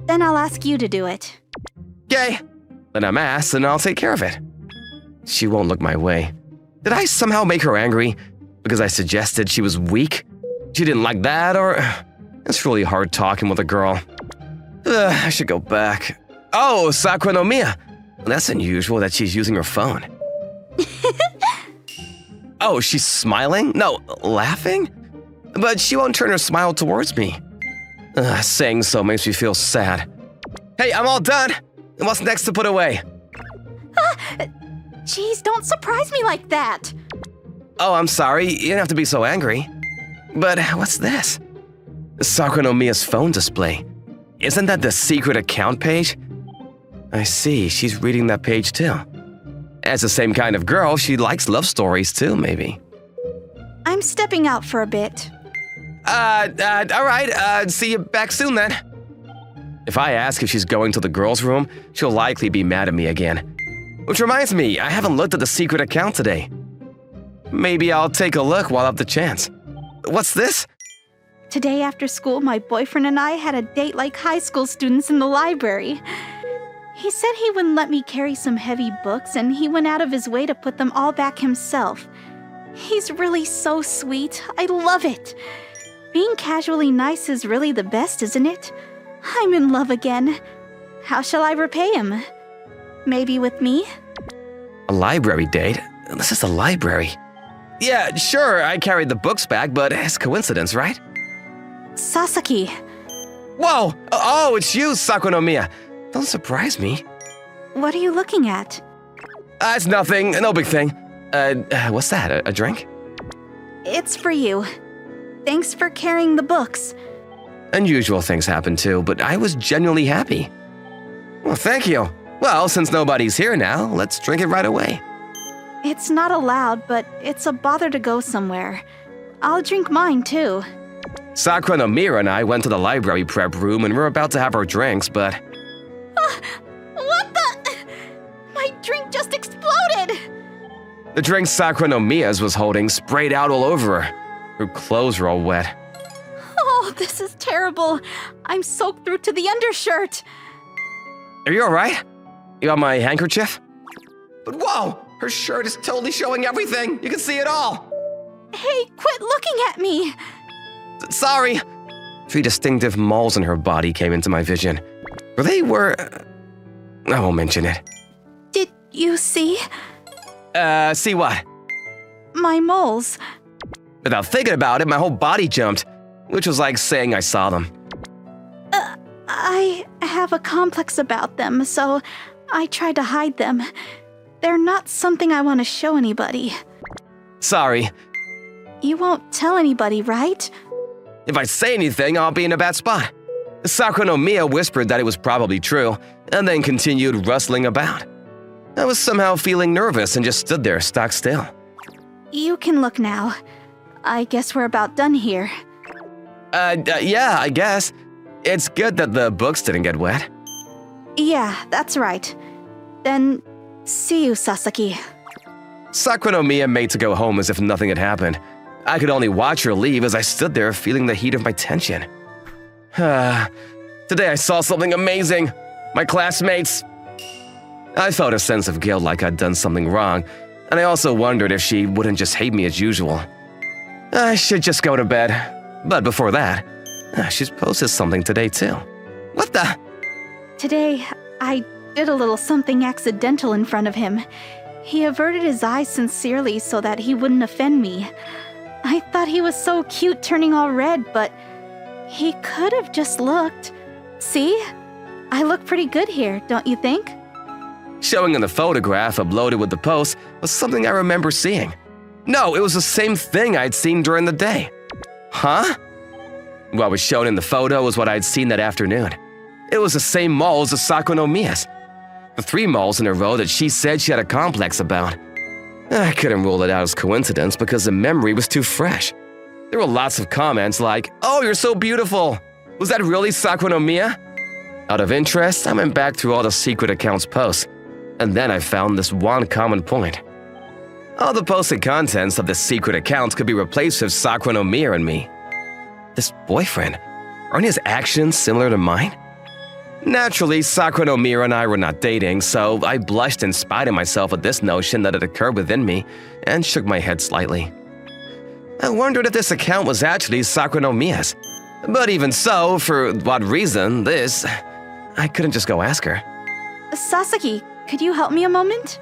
Then I'll ask you to do it. Yay! Then I'm asked and I'll take care of it. She won't look my way. Did I somehow make her angry? Because I suggested she was weak? She didn't like that, or... It's really hard talking with a girl. I should go back. Oh, Sakura no Miya. That's unusual that she's using her phone. Oh, she's smiling? No, laughing? But she won't turn her smile towards me. Saying so makes me feel sad. Hey, I'm all done. What's next to put away? Jeez, don't surprise me like that. Oh, I'm sorry. You didn't have to be so angry. But what's this? Sakura no Miya's phone display. Isn't that the secret account page? I see, she's reading that page too. As the same kind of girl, she likes love stories too, maybe. I'm stepping out for a bit. Alright, see you back soon then. If I ask if she's going to the girls' room, she'll likely be mad at me again. Which reminds me, I haven't looked at the secret account today. Maybe I'll take a look while I have the chance. What's this? Today after school, my boyfriend and I had a date like high school students in the library. He said he wouldn't let me carry some heavy books, and he went out of his way to put them all back himself. He's really so sweet. I love it. Being casually nice is really the best, isn't it? I'm in love again. How shall I repay him? Maybe with me? A library date? This is the library. Yeah, sure, I carried the books back, but it's coincidence, right? Sasaki. Whoa! Oh, it's you, Sakunomiya. Don't surprise me. What are you looking at? It's nothing, no big thing. What's that, a drink? It's for you. Thanks for carrying the books. Unusual things happen too, but I was genuinely happy. Well, thank you. Well, since nobody's here now, let's drink it right away. It's not allowed, but it's a bother to go somewhere. I'll drink mine too. Sakura no Mira and I went to the library prep room and we're about to have our drinks, but... What the? My drink just exploded! The drink Sakura no Miya's was holding sprayed out all over her. Her clothes were all wet. Oh, this is terrible. I'm soaked through to the undershirt. Are you alright? You got my handkerchief? But whoa! Her shirt is totally showing everything! You can see it all! Hey, quit looking at me! Sorry! 3 distinctive moles in her body came into my vision. I won't mention it. Did you see? See what? My moles. Without thinking about it, my whole body jumped, which was like saying I saw them. I have a complex about them, so I tried to hide them. They're not something I want to show anybody. Sorry. You won't tell anybody, right? If I say anything, I'll be in a bad spot. Sakura no Miya whispered that it was probably true, and then continued rustling about. I was somehow feeling nervous and just stood there stock still. You can look now. I guess we're about done here. Yeah, I guess. It's good that the books didn't get wet. Yeah, that's right. Then, see you, Sasaki. Sakura no Miya made to go home as if nothing had happened. I could only watch her leave as I stood there feeling the heat of my tension. Today I saw something amazing. My classmates. I felt a sense of guilt like I'd done something wrong, and I also wondered if she wouldn't just hate me as usual. I should just go to bed. But before that, she's posted something today too. What the? Today, I did a little something accidental in front of him. He averted his eyes sincerely so that he wouldn't offend me. I thought he was so cute turning all red, but he could have just looked. See? I look pretty good here, don't you think? Showing in the photograph uploaded with the post was something I remember seeing. No, it was the same thing I'd seen during the day. Huh? What was shown in the photo was what I'd seen that afternoon. It was the same moles as Sakura no Miya's. The 3 moles in a row that she said she had a complex about. I couldn't rule it out as coincidence because the memory was too fresh. There were lots of comments like, "Oh, you're so beautiful. Was that really Sakura no Miya?" Out of interest, I went back through all the secret accounts posts, and then I found this one common point. All the posted contents of the secret accounts could be replaced with Sakura no Miya and me. This boyfriend, aren't his actions similar to mine? Naturally, Sakura no Miya and I were not dating, so I blushed in spite of myself at this notion that had occurred within me and shook my head slightly. I wondered if this account was actually Sakura no Miya's. But even so, for what reason, I couldn't just go ask her. Sasaki, could you help me a moment?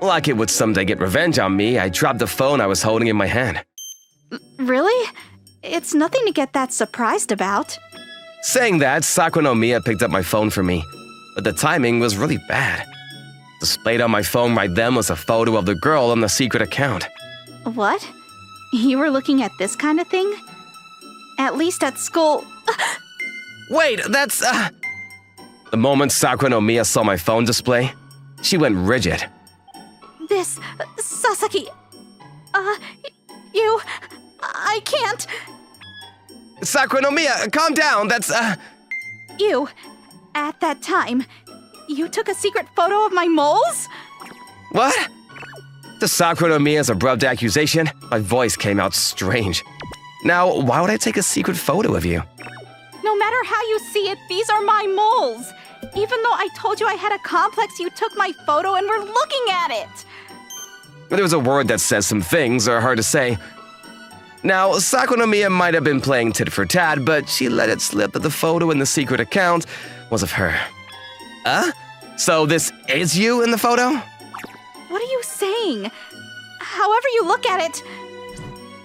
Like it would someday get revenge on me, I dropped the phone I was holding in my hand. Really? It's nothing to get that surprised about. Saying that, Sakura no Miya picked up my phone for me, but the timing was really bad. Displayed on my phone right then was a photo of the girl on the secret account. What? You were looking at this kind of thing? At least at school. Wait, that's The moment Sakura no Miya saw my phone display, she went rigid. This, Sasaki. I can't. Sakura no Miya, calm down, that's You, at that time, you took a secret photo of my moles? What? To Sakura no Miya's abrupt accusation, my voice came out strange. Now, why would I take a secret photo of you? No matter how you see it, these are my moles. Even though I told you I had a complex, you took my photo and were looking at it. There's a word that says some things are hard to say. Now, Sakura no Miya might have been playing tit for tat, but she let it slip that the photo in the secret account was of her. So this is you in the photo? What are you saying? However you look at it.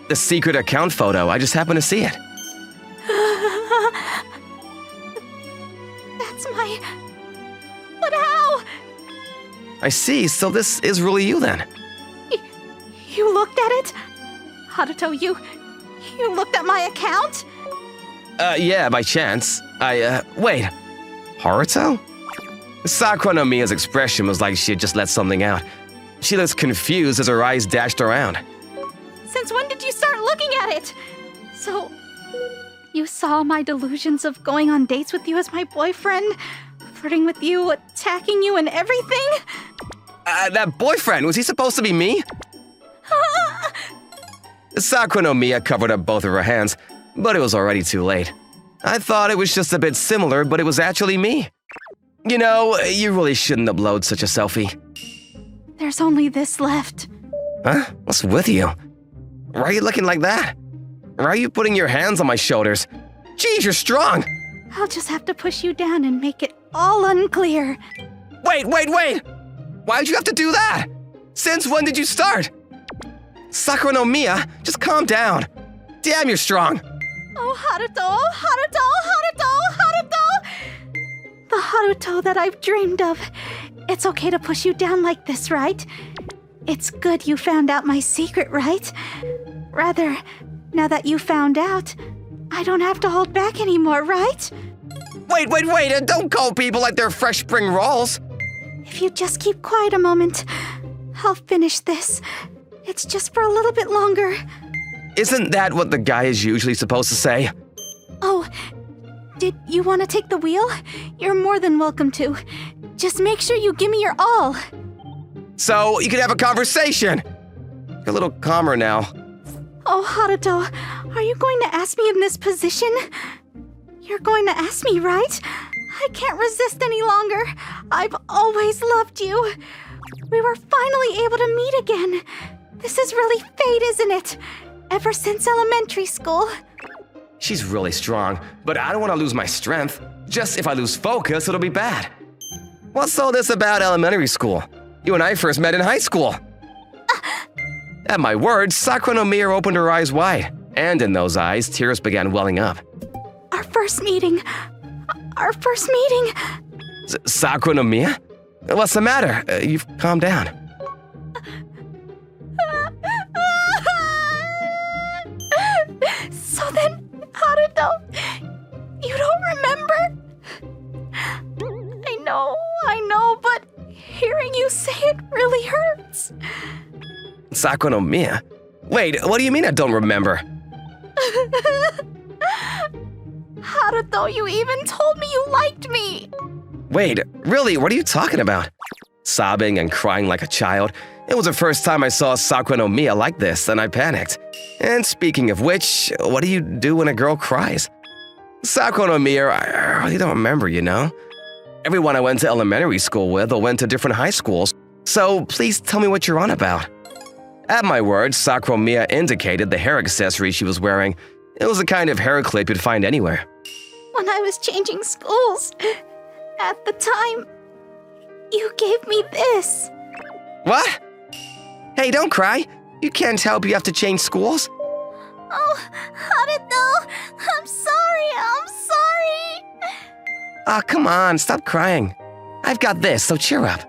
The secret account photo, I just happened to see it. That's my... But how? I see, so this is really you then. You looked at it? Haruto, you looked at my account? Yeah, by chance. Wait. Haruto? Sakura no Miya's expression was like she had just let something out. She looks confused as her eyes dashed around. Since when did you start looking at it? So, you saw my delusions of going on dates with you as my boyfriend? Flirting with you, attacking you and everything? That boyfriend, was he supposed to be me? Sakura no Miya covered up both of her hands, but it was already too late. I thought it was just a bit similar, but it was actually me. You know, you really shouldn't upload such a selfie. There's only this left. Huh? What's with you? Why are you looking like that? Why are you putting your hands on my shoulders? Geez, you're strong! I'll just have to push you down and make it all unclear. Wait! Why'd you have to do that? Since when did you start? Sakura no Miya, just calm down. Damn, you're strong. Oh, Haruto! The Haruto that I've dreamed of. It's okay to push you down like this, right? It's good you found out my secret, right? Rather, now that you found out, I don't have to hold back anymore, right? Wait, don't call people like they're fresh spring rolls. If you just keep quiet a moment, I'll finish this. It's just for a little bit longer. Isn't that what the guy is usually supposed to say? Oh, did you want to take the wheel? You're more than welcome to. Just make sure you give me your all. So you can have a conversation. You're a little calmer now. Oh, Haruto, are you going to ask me in this position? You're going to ask me, right? I can't resist any longer. I've always loved you. We were finally able to meet again. This is really fate, isn't it? Ever since elementary school. She's really strong, but I don't want to lose my strength. Just if I lose focus, it'll be bad. What's all this about elementary school? You and I first met in high school. At my words, Sakura no Miya opened her eyes wide, and in those eyes, tears began welling up. Our first meeting. Sakura no Miya? What's the matter? You've calmed down. So then, Haruto, you don't remember? I know, but hearing you say it really hurts. Sakura no Miya? Wait, what do you mean I don't remember? Haruto, you even told me you liked me. Wait, really, what are you talking about? Sobbing and crying like a child. It was the first time I saw Sakura no Miya like this, and I panicked. And speaking of which, what do you do when a girl cries? Sakura no Miya, I really don't remember, you know? Everyone I went to elementary school with all went to different high schools, so please tell me what you're on about. At my words, Sakura Miya indicated the hair accessory she was wearing. It was the kind of hair clip you'd find anywhere. When I was changing schools, at the time, you gave me this. What? Hey, don't cry. You can't help you have to change schools. Oh, Haruto, I'm sorry. Ah, come on, stop crying. I've got this, so cheer up.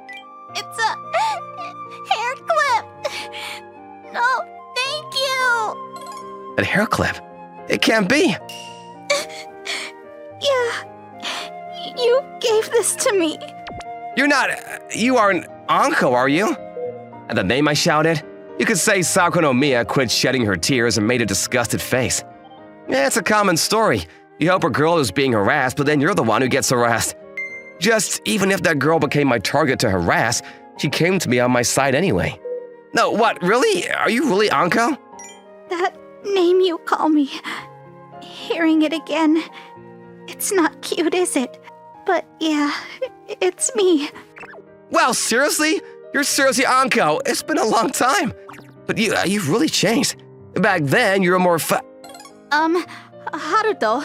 It's a hair clip. No, thank you. A hair clip? It can't be. Yeah, you gave this to me. You aren't Anko, are you? At the name I shouted, you could say Sakura no Miya quit shedding her tears and made a disgusted face. Yeah, it's a common story. You help a girl who's being harassed, but then you're the one who gets harassed. Just even if that girl became my target to harass, she came to me on my side anyway. No, what, really? Are you really Anko? That name you call me. Hearing it again, it's not cute, is it? But yeah, it's me. Wow, seriously? You're seriously Anko. It's been a long time. But you've really changed. Back then, you were more Haruto.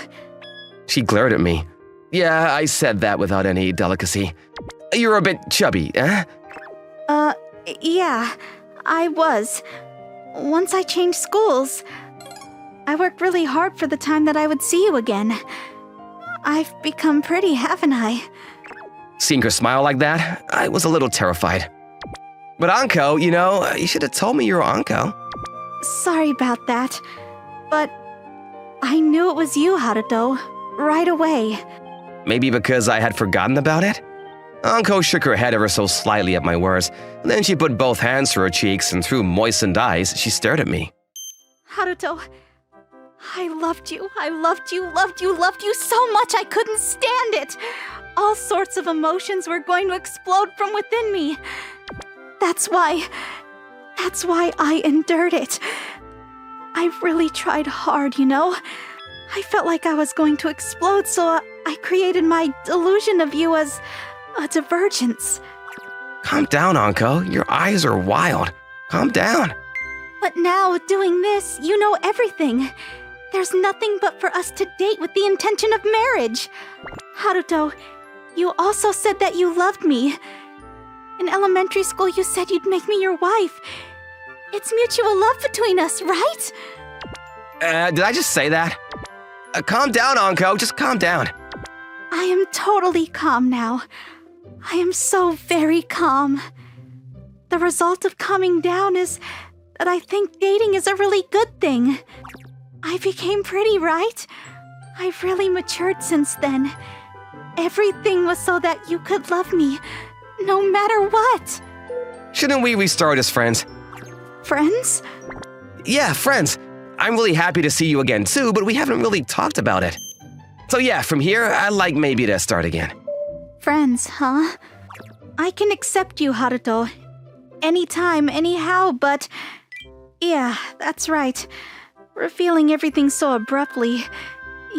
She glared at me. Yeah, I said that without any delicacy. You're a bit chubby, eh? Yeah, I was. Once I changed schools, I worked really hard for the time that I would see you again. I've become pretty, haven't I? Seeing her smile like that, I was a little terrified. But Anko, you should have told me you were Anko. Sorry about that, but I knew it was you, Haruto, right away. Maybe because I had forgotten about it? Anko shook her head ever so slightly at my words, and then she put both hands to her cheeks and through moistened eyes, she stared at me. Haruto, I loved you so much I couldn't stand it. All sorts of emotions were going to explode from within me. That's why I endured it. I really tried hard, I felt like I was going to explode, so I created my delusion of you as a divergence. Calm down, Anko. Your eyes are wild. Calm down. But now, doing this, you know everything. There's nothing but for us to date with the intention of marriage. Haruto, you also said that you loved me. In elementary school, you said you'd make me your wife. It's mutual love between us, right? Did I just say that? Calm down, Anko. Just calm down. I am totally calm now. I am so very calm. The result of calming down is that I think dating is a really good thing. I became pretty, right? I've really matured since then. Everything was so that you could love me, no matter what. Shouldn't we restart as friends? Friends? Yeah, friends. I'm really happy to see you again too, but we haven't really talked about it. So yeah, from here, I'd like maybe to start again. Friends, huh? I can accept you, Haruto. Anytime, anyhow, but... Yeah, that's right. Revealing everything so abruptly.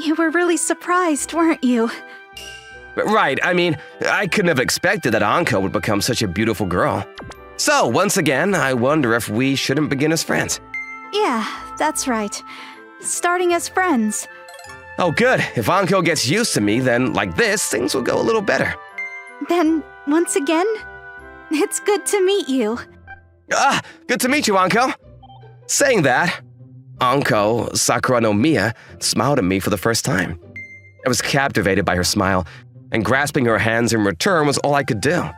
You were really surprised, weren't you? Right, I couldn't have expected that Anko would become such a beautiful girl. So, once again, I wonder if we shouldn't begin as friends. Yeah, that's right. Starting as friends. Oh good, if Anko gets used to me, then like this, things will go a little better. Then, once again, it's good to meet you. Good to meet you, Anko. Saying that, Anko, Sakura no Miya, smiled at me for the first time. I was captivated by her smile, and grasping her hands in return was all I could do.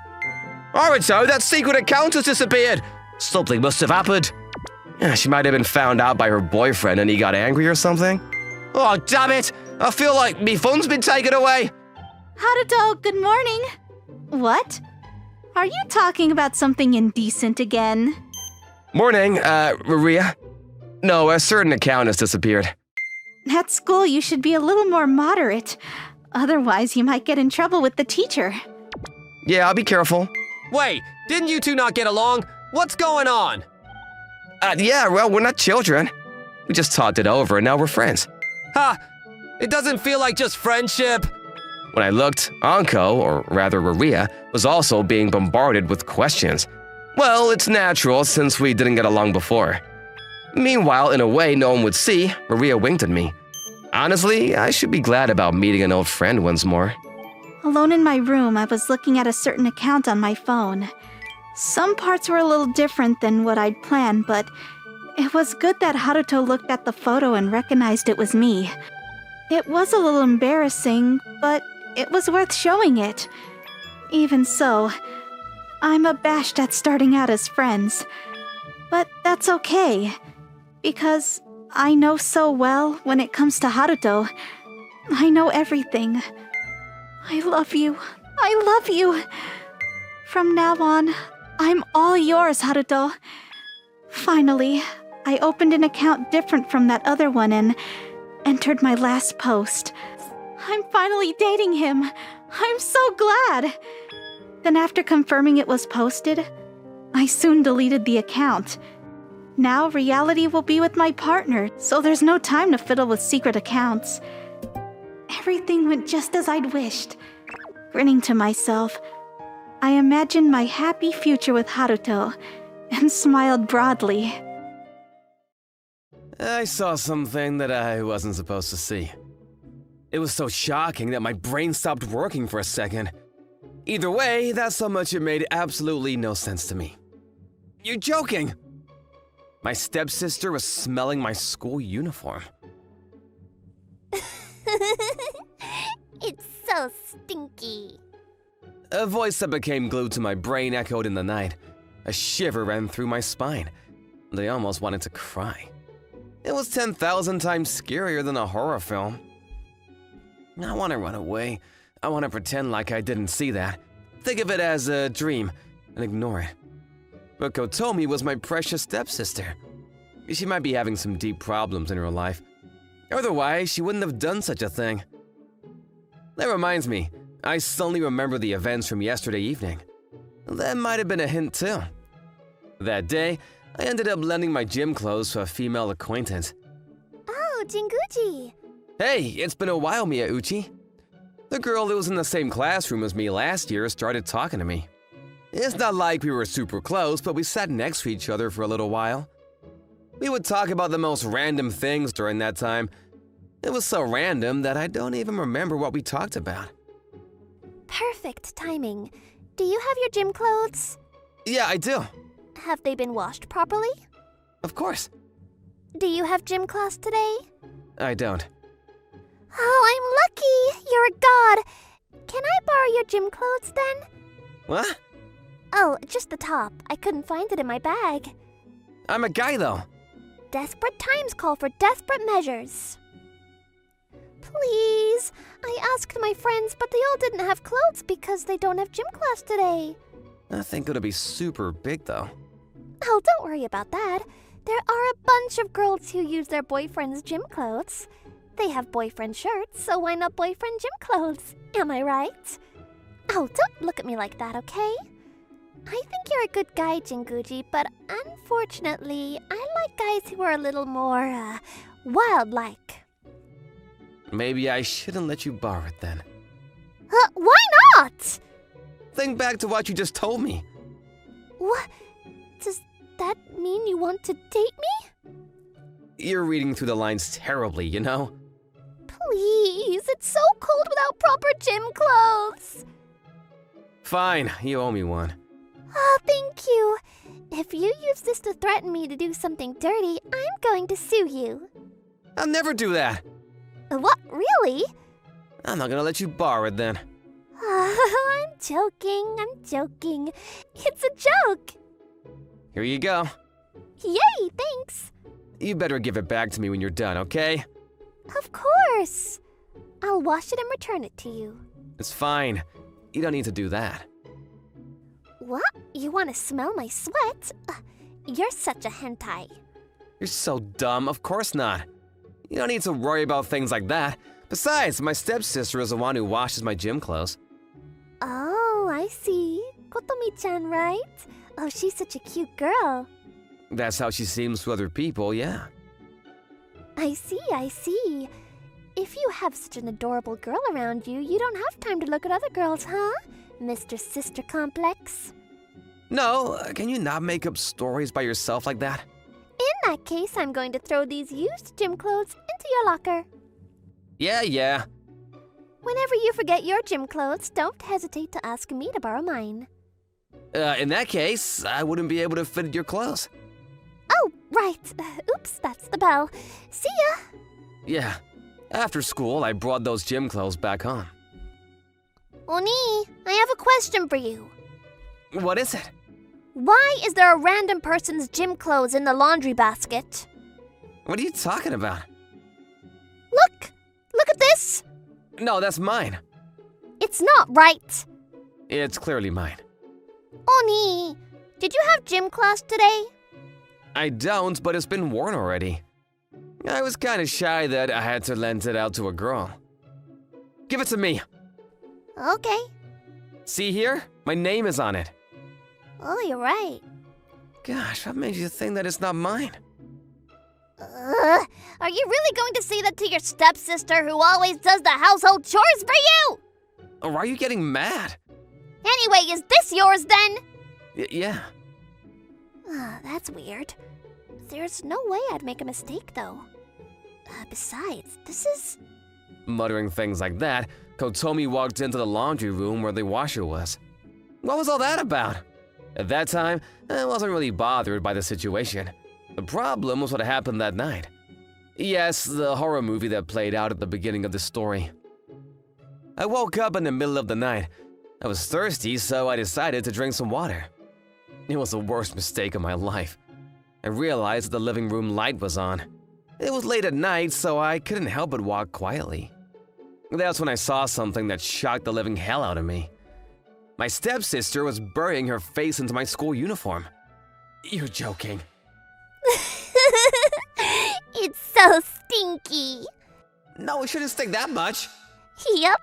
Haruto, that secret account has disappeared! Something must have happened. Yeah, she might have been found out by her boyfriend and he got angry or something. Oh, damn it! I feel like me phone's been taken away! Haruto, good morning. What? Are you talking about something indecent again? Morning, Maria. No, a certain account has disappeared. At school, you should be a little more moderate. Otherwise, you might get in trouble with the teacher. Yeah, I'll be careful. Wait, didn't you two not get along? What's going on? Yeah, well, we're not children. We just talked it over and now we're friends. Ha! It doesn't feel like just friendship. When I looked, Anko, or rather Maria, was also being bombarded with questions. Well, it's natural since we didn't get along before. Meanwhile, in a way no one would see, Maria winked at me. Honestly, I should be glad about meeting an old friend once more. Alone in my room, I was looking at a certain account on my phone. Some parts were a little different than what I'd planned, but it was good that Haruto looked at the photo and recognized it was me. It was a little embarrassing, but it was worth showing it. Even so, I'm abashed at starting out as friends. But that's okay, because I know so well when it comes to Haruto. I know everything. I love you. I love you. From now on, I'm all yours, Haruto. Finally, I opened an account different from that other one and entered my last post. I'm finally dating him. I'm so glad. Then after confirming it was posted, I soon deleted the account. Now reality will be with my partner, so there's no time to fiddle with secret accounts. Everything went just as I'd wished. Grinning to myself, I imagined my happy future with Haruto and smiled broadly. I saw something that I wasn't supposed to see. It was so shocking that my brain stopped working for a second. Either way, that's how much it made absolutely no sense to me. You're joking! My stepsister was smelling my school uniform. It's so stinky. A voice that became glued to my brain echoed in the night. A shiver ran through my spine. I almost wanted to cry. It was 10,000 times scarier than a horror film. I want to run away. I want to pretend like I didn't see that. Think of it as a dream and ignore it. But Kotomi was my precious stepsister. She might be having some deep problems in her life. Otherwise, she wouldn't have done such a thing. That reminds me, I suddenly remember the events from yesterday evening. That might have been a hint too. That day, I ended up lending my gym clothes to a female acquaintance. Oh, Jinguji. Hey, it's been a while, Miyauchi. The girl that was in the same classroom as me last year started talking to me. It's not like we were super close, but we sat next to each other for a little while. We would talk about the most random things during that time. It was so random that I don't even remember what we talked about. Perfect timing. Do you have your gym clothes? Yeah, I do. Have they been washed properly? Of course. Do you have gym class today? I don't. Oh, I'm lucky! You're a god! Can I borrow your gym clothes then? What? Oh, just the top. I couldn't find it in my bag. I'm a guy though. Desperate times call for desperate measures. Please! I asked my friends, but they all didn't have clothes because they don't have gym class today. I think it'll be super big though. Oh, don't worry about that. There are a bunch of girls who use their boyfriend's gym clothes. They have boyfriend shirts, so why not boyfriend gym clothes? Am I right? Oh, don't look at me like that, okay? I think you're a good guy, Jinguji, but unfortunately, I like guys who are a little more, wild-like. Maybe I shouldn't let you borrow it then. Why not? Think back to what you just told me. What? Does that mean you want to date me? You're reading through the lines terribly, you know? Please, it's so cold without proper gym clothes. Fine, you owe me one. Oh, thank you. If you use this to threaten me to do something dirty, I'm going to sue you. I'll never do that. What, really? I'm not gonna let you borrow it then. I'm joking. It's a joke. Here you go. Yay, thanks. You better give it back to me when you're done, okay? Of course. I'll wash it and return it to you. It's fine. You don't need to do that. What? You want to smell my sweat? You're such a hentai. You're so dumb, of course not. You don't need to worry about things like that. Besides, my stepsister is the one who washes my gym clothes. Oh, I see. Kotomi-chan, right? Oh, she's such a cute girl. That's how she seems to other people, yeah. I see. If you have such an adorable girl around you, you don't have time to look at other girls, huh? Mr. Sister Complex. No, can you not make up stories by yourself like that? In that case, I'm going to throw these used gym clothes into your locker. Yeah. Whenever you forget your gym clothes, don't hesitate to ask me to borrow mine. In that case, I wouldn't be able to fit your clothes. Oh, right. Oops, that's the bell. See ya! Yeah. After school, I brought those gym clothes back home. Oni, I have a question for you. What is it? Why is there a random person's gym clothes in the laundry basket? What are you talking about? Look at this! No, that's mine. It's not right. It's clearly mine. Oni, did you have gym class today? I don't, but it's been worn already. I was kind of shy that I had to lend it out to a girl. Give it to me. Okay. See here? My name is on it. Oh, you're right. Gosh, what made you think that it's not mine? Are you really going to say that to your stepsister who always does the household chores for you? Or are you getting mad? Anyway, is this yours then? Yeah. That's weird. There's no way I'd make a mistake, though. Besides, this is... Muttering things like that, Kotomi walked into the laundry room where the washer was. What was all that about? At that time, I wasn't really bothered by the situation. The problem was what happened that night. Yes, the horror movie that played out at the beginning of the story. I woke up in the middle of the night. I was thirsty, so I decided to drink some water. It was the worst mistake of my life. I realized that the living room light was on. It was late at night, so I couldn't help but walk quietly. That's when I saw something that shocked the living hell out of me. My stepsister was burying her face into my school uniform. You're joking. It's so stinky. No, it shouldn't stink that much. Yup.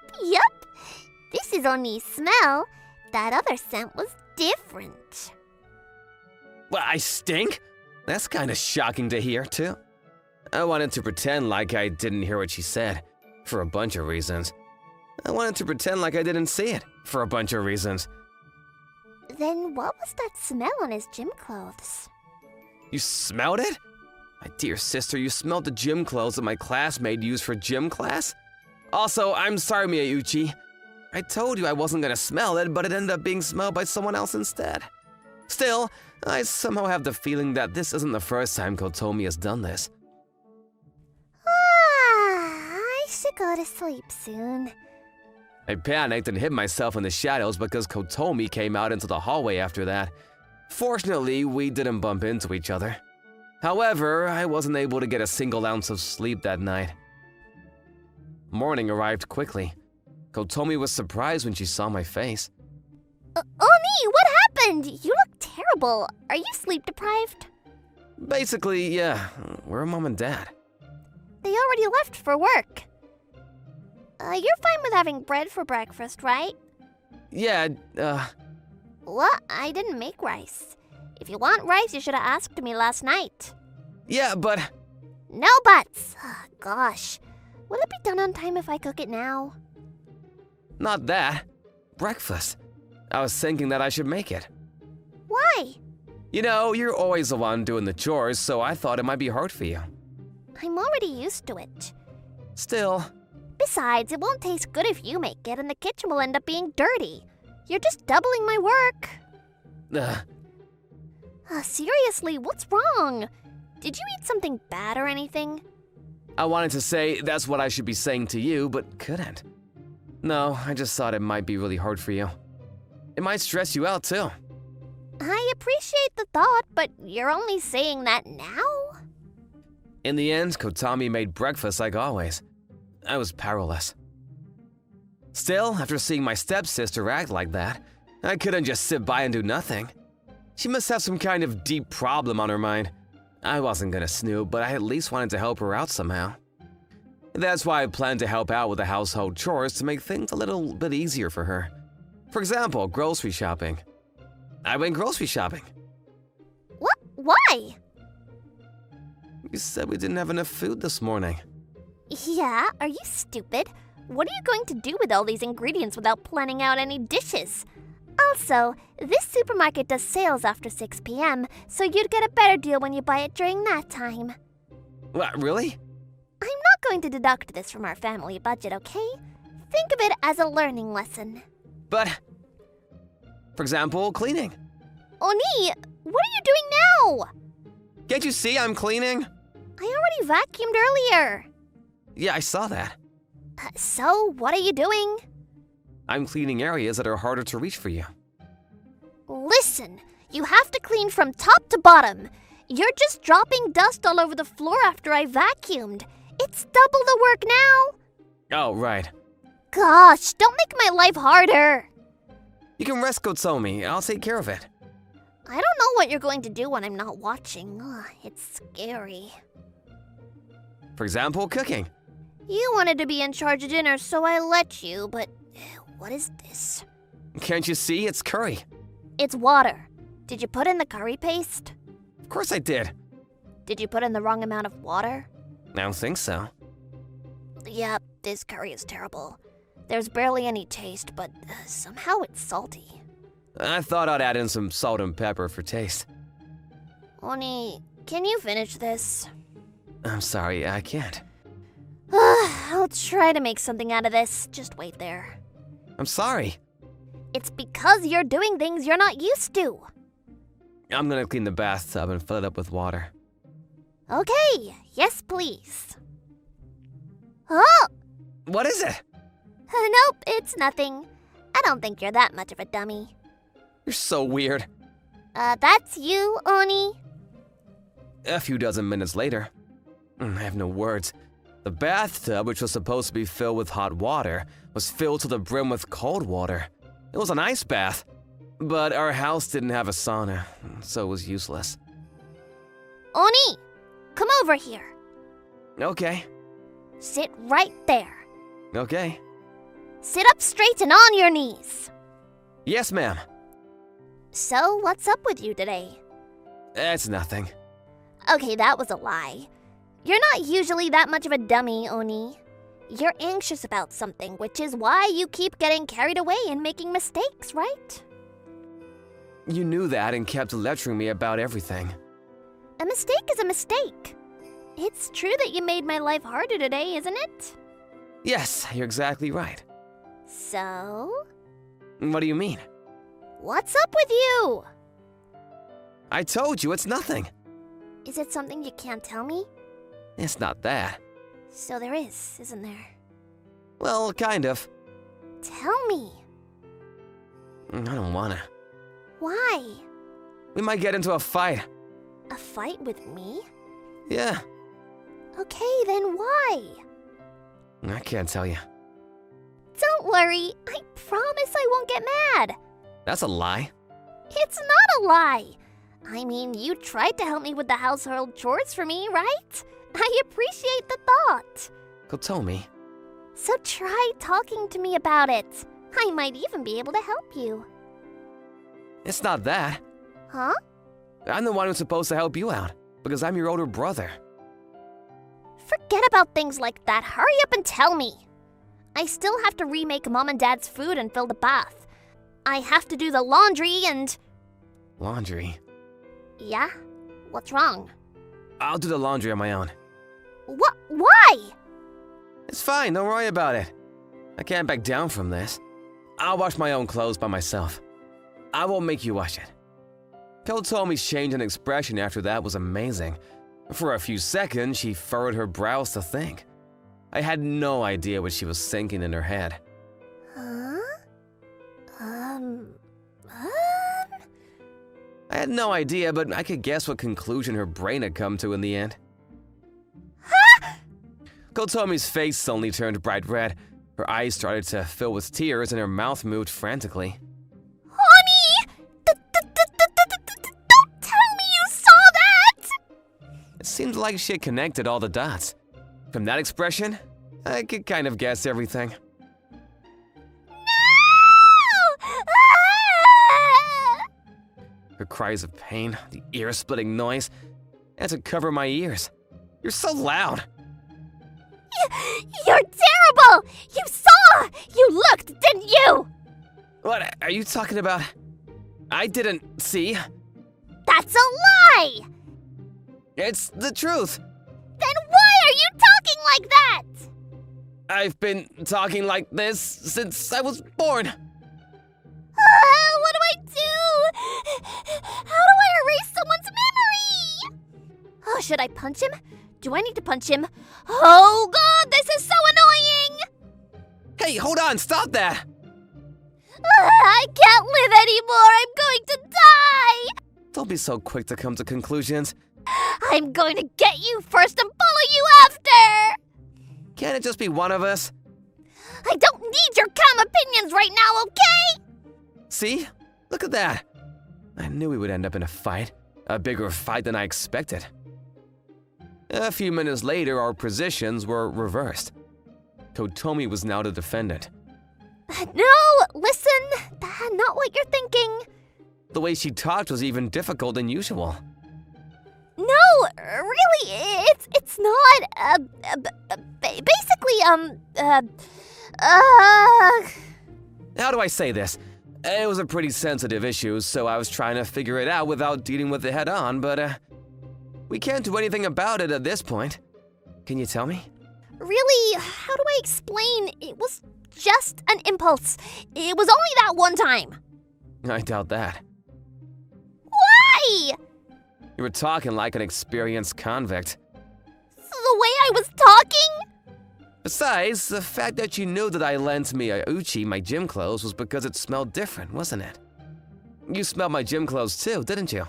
This is only smell. That other scent was different. Well, I stink? That's kind of shocking to hear, too. I wanted to pretend like I didn't hear what she said, for a bunch of reasons. I wanted to pretend like I didn't see it, for a bunch of reasons. Then what was that smell on his gym clothes? You smelled it? My dear sister, you smelled the gym clothes that my classmate used for gym class? Also, I'm sorry, Miyauchi. I told you I wasn't gonna smell it, but it ended up being smelled by someone else instead. Still, I somehow have the feeling that this isn't the first time Kotomi has done this. I should go to sleep soon. I panicked and hid myself in the shadows because Kotomi came out into the hallway after that. Fortunately, we didn't bump into each other. However, I wasn't able to get a single ounce of sleep that night. Morning arrived quickly. Kotomi was surprised when she saw my face. Oni, what happened? You look terrible. Are you sleep deprived? Basically, yeah. Where are Mom and Dad? They already left for work. You're fine with having bread for breakfast, right? Yeah, What? I didn't make rice. If you want rice, you should have asked me last night. Yeah, but... No buts. Gosh. Will it be done on time if I cook it now? Not that. Breakfast. I was thinking that I should make it. Why? You know, you're always the one doing the chores, so I thought it might be hard for you. I'm already used to it. Still... Besides, it won't taste good if you make it, and the kitchen will end up being dirty. You're just doubling my work. Seriously, what's wrong? Did you eat something bad or anything? I wanted to say that's what I should be saying to you, but couldn't. No, I just thought it might be really hard for you. It might stress you out, too. I appreciate the thought, but you're only saying that now? In the end, Kotomi made breakfast like always. I was powerless. Still, after seeing my stepsister act like that, I couldn't just sit by and do nothing. She must have some kind of deep problem on her mind. I wasn't gonna snoop, but I at least wanted to help her out somehow. That's why I planned to help out with the household chores to make things a little bit easier for her. For example, grocery shopping. I went grocery shopping. What? Why? You said we didn't have enough food this morning. Yeah, are you stupid? What are you going to do with all these ingredients without planning out any dishes? Also, this supermarket does sales after 6 p.m., so you'd get a better deal when you buy it during that time. What, really? I'm not going to deduct this from our family budget, okay? Think of it as a learning lesson. But, for example, cleaning. Oni, what are you doing now? Can't you see I'm cleaning? I already vacuumed earlier. Yeah, I saw that. So, what are you doing? I'm cleaning areas that are harder to reach for you. Listen, you have to clean from top to bottom. You're just dropping dust all over the floor after I vacuumed. It's double the work now. Oh, right. Gosh, don't make my life harder. You can rest, Kotomi. I'll take care of it. I don't know what you're going to do when I'm not watching. It's scary. For example, cooking. You wanted to be in charge of dinner, so I let you, but what is this? Can't you see? It's curry. It's water. Did you put in the curry paste? Of course I did. Did you put in the wrong amount of water? I don't think so. Yep, this curry is terrible. There's barely any taste, but somehow it's salty. I thought I'd add in some salt and pepper for taste. Oni, can you finish this? I'm sorry, I can't. I'll try to make something out of this. Just wait there. I'm sorry. It's because you're doing things you're not used to. I'm gonna clean the bathtub and fill it up with water. Okay, yes please. Oh! What is it? Nope, it's nothing. I don't think you're that much of a dummy. You're so weird. That's you, Oni? A few dozen minutes later. I have no words. The bathtub, which was supposed to be filled with hot water, was filled to the brim with cold water. It was an ice bath. But our house didn't have a sauna, so it was useless. Oni, come over here. Okay. Sit right there. Okay. Sit up straight and on your knees. Yes, ma'am. So, what's up with you today? It's nothing. Okay, that was a lie. You're not usually that much of a dummy, Oni. You're anxious about something, which is why you keep getting carried away and making mistakes, right? You knew that and kept lecturing me about everything. A mistake is a mistake. It's true that you made my life harder today, isn't it? Yes, you're exactly right. So? What do you mean? What's up with you? I told you it's nothing. Is it something you can't tell me? It's not that. So there is, isn't there? Well, kind of. Tell me. I don't wanna. Why? We might get into a fight. A fight with me? Yeah, Okay, then why? I can't tell you. Don't worry, I promise I won't get mad. That's a lie. It's not a lie. I mean, you tried to help me with the household chores for me, right? I appreciate the thought. Kotomi. So try talking to me about it. I might even be able to help you. It's not that. Huh? I'm the one who's supposed to help you out, because I'm your older brother. Forget about things like that. Hurry up and tell me. I still have to remake Mom and Dad's food and fill the bath. I have to do the laundry and... Laundry? Yeah? What's wrong? I'll do the laundry on my own. What? Why? It's fine, don't worry about it. I can't back down from this. I'll wash my own clothes by myself. I won't make you wash it. Kotomi's change in expression after that was amazing. For a few seconds, she furrowed her brows to think. I had no idea what she was thinking in her head. Huh? I had no idea, but I could guess what conclusion her brain had come to in the end. Kotomi's face suddenly turned bright red. Her eyes started to fill with tears and her mouth moved frantically. Honey! Don't tell me you saw that! It seemed like she had connected all the dots. From that expression, I could kind of guess everything. Her cries of pain, the ear-splitting noise, I had to cover my ears. You're so loud. You're terrible! You saw! You looked, didn't you? What are you talking about? I didn't see. That's a lie! It's the truth. Then why are you talking like that? I've been talking like this since I was born. What do I do? How do I erase someone's memory? Oh, should I punch him? Do I need to punch him? Oh god, this is so annoying! Hey, hold on, stop that! I can't live anymore, I'm going to die! Don't be so quick to come to conclusions. I'm going to get you first and follow you after! Can't it just be one of us? I don't need your calm opinions right now, okay? See? Look at that. I knew we would end up in a fight. A bigger fight than I expected. A few minutes later, our positions were reversed. Kotomi was now the defendant. No, listen, not what you're thinking. The way she talked was even difficult than usual. No, really, it's not. Basically, How do I say this? It was a pretty sensitive issue, so I was trying to figure it out without dealing with it head on, but we can't do anything about it at this point. Can you tell me? Really, how do I explain? It was just an impulse. It was only that one time. I doubt that. Why? You were talking like an experienced convict. The way I was talking? Besides, the fact that you knew that I lent Miyauchi my gym clothes was because it smelled different, wasn't it? You smelled my gym clothes too, didn't you?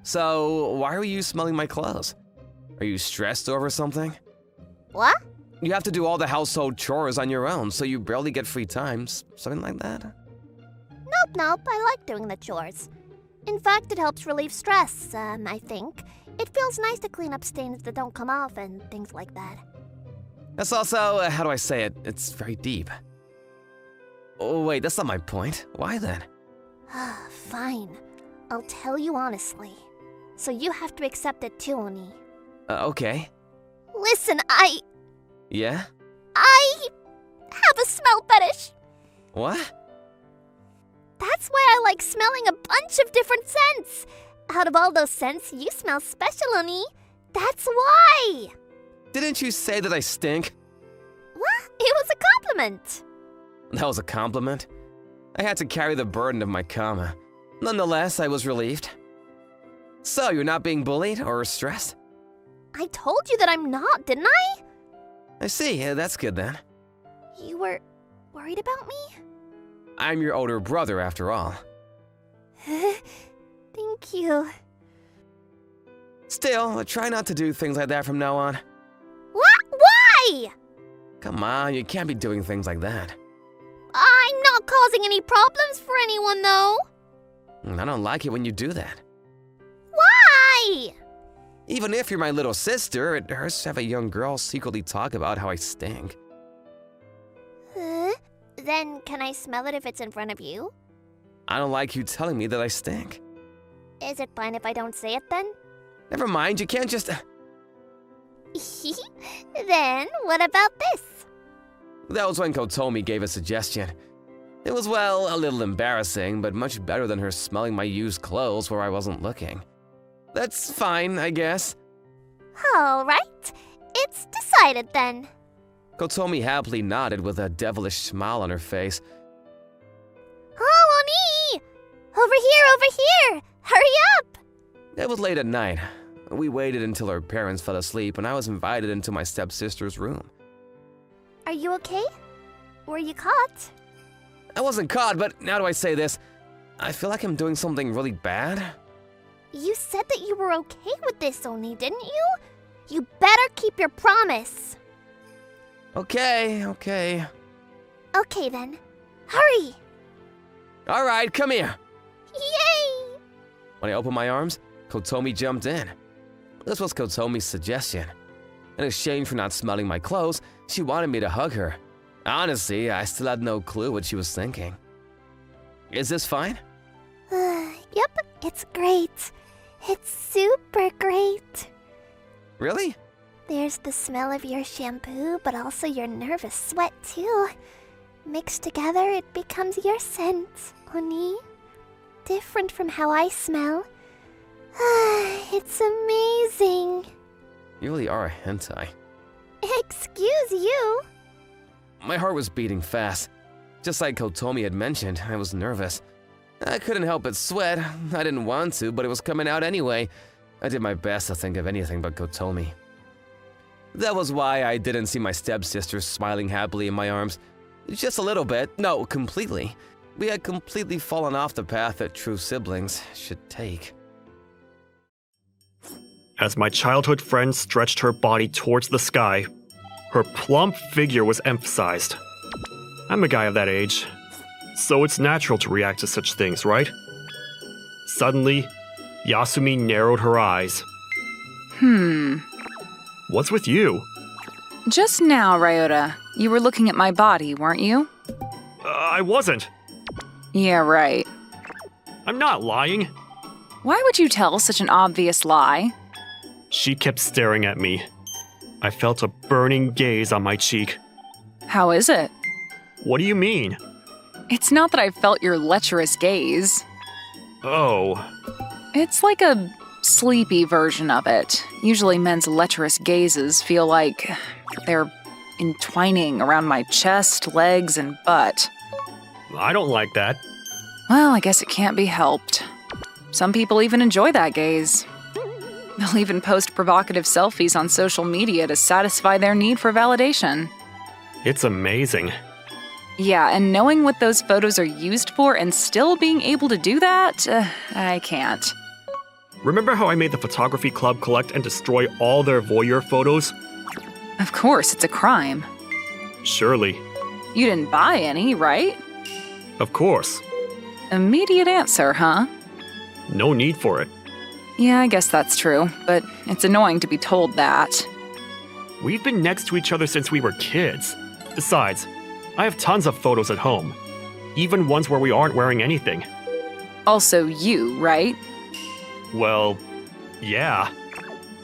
So, why are you smelling my clothes? Are you stressed over something? What? You have to do all the household chores on your own, so you barely get free times. Something like that? Nope, I like doing the chores. In fact, it helps relieve stress, I think. It feels nice to clean up stains that don't come off and things like that. That's also, how do I say it? It's very deep. Oh, wait, that's not my point. Why then? Fine. I'll tell you honestly. So you have to accept it too, Oni. Okay. Listen, Yeah? I have a smell fetish. What? That's why I like smelling a bunch of different scents. Out of all those scents, you smell special, Oni. That's why. Didn't you say that I stink? What? It was a compliment. That was a compliment? I had to carry the burden of my karma. Nonetheless, I was relieved. So, you're not being bullied or stressed? I told you that I'm not, didn't I? I see, that's good then. You were worried about me? I'm your older brother, after all. Thank you. Still, try not to do things like that from now on. What? Why? Come on, you can't be doing things like that. I'm not causing any problems for anyone, though. I don't like it when you do that. Why? Even if you're my little sister, it hurts to have a young girl secretly talk about how I stink. Then can I smell it if it's in front of you? I don't like you telling me that I stink. Is it fine if I don't say it then? Never mind, you can't just... Then what about this? That was when Kotomi gave a suggestion. It was, well, a little embarrassing, but much better than her smelling my used clothes where I wasn't looking. That's fine, I guess. All right. It's decided then. Kotomi happily nodded with a devilish smile on her face. Oh, Oni! Over here! Hurry up! It was late at night. We waited until her parents fell asleep and I was invited into my stepsister's room. Are you okay? Were you caught? I wasn't caught, but how do I say this? I feel like I'm doing something really bad. You said that you were okay with this, Oni, didn't you? You better keep your promise. Okay. Okay then. Hurry! All right, come here. Yay! When I opened my arms, Kotomi jumped in. This was Kotomi's suggestion. In exchange for not smelling my clothes, she wanted me to hug her. Honestly, I still had no clue what she was thinking. Is this fine? Yep, it's great. It's super great. Really? There's the smell of your shampoo, but also your nervous sweat too. Mixed together, it becomes your scent, Oni. Different from how I smell. It's amazing. You really are a hentai. Excuse you. My heart was beating fast. Just like Kotomi had mentioned, I was nervous. I couldn't help but sweat. I didn't want to, but it was coming out anyway. I did my best to think of anything but Kotomi. That was why I didn't see my stepsister smiling happily in my arms. Just a little bit. No, completely. We had completely fallen off the path that true siblings should take. As my childhood friend stretched her body towards the sky, her plump figure was emphasized. I'm a guy of that age, so it's natural to react to such things, right? Suddenly, Yasumi narrowed her eyes. What's with you? Just now, Ryota, you were looking at my body, weren't you? I wasn't. Yeah, right. I'm not lying. Why would you tell such an obvious lie? She kept staring at me. I felt a burning gaze on my cheek. How is it? What do you mean? It's not that I felt your lecherous gaze. Oh. It's like a sleepy version of it. Usually men's lecherous gazes feel like they're entwining around my chest, legs, and butt. I don't like that. Well, I guess it can't be helped. Some people even enjoy that gaze. They'll even post provocative selfies on social media to satisfy their need for validation. It's amazing. Yeah, and knowing what those photos are used for and still being able to do that, I can't. Remember how I made the photography club collect and destroy all their voyeur photos? Of course, it's a crime. Surely. You didn't buy any, right? Of course. Immediate answer, huh? No need for it. Yeah, I guess that's true, but it's annoying to be told that. We've been next to each other since we were kids. Besides, I have tons of photos at home. Even ones where we aren't wearing anything. Also you, right? Well, yeah.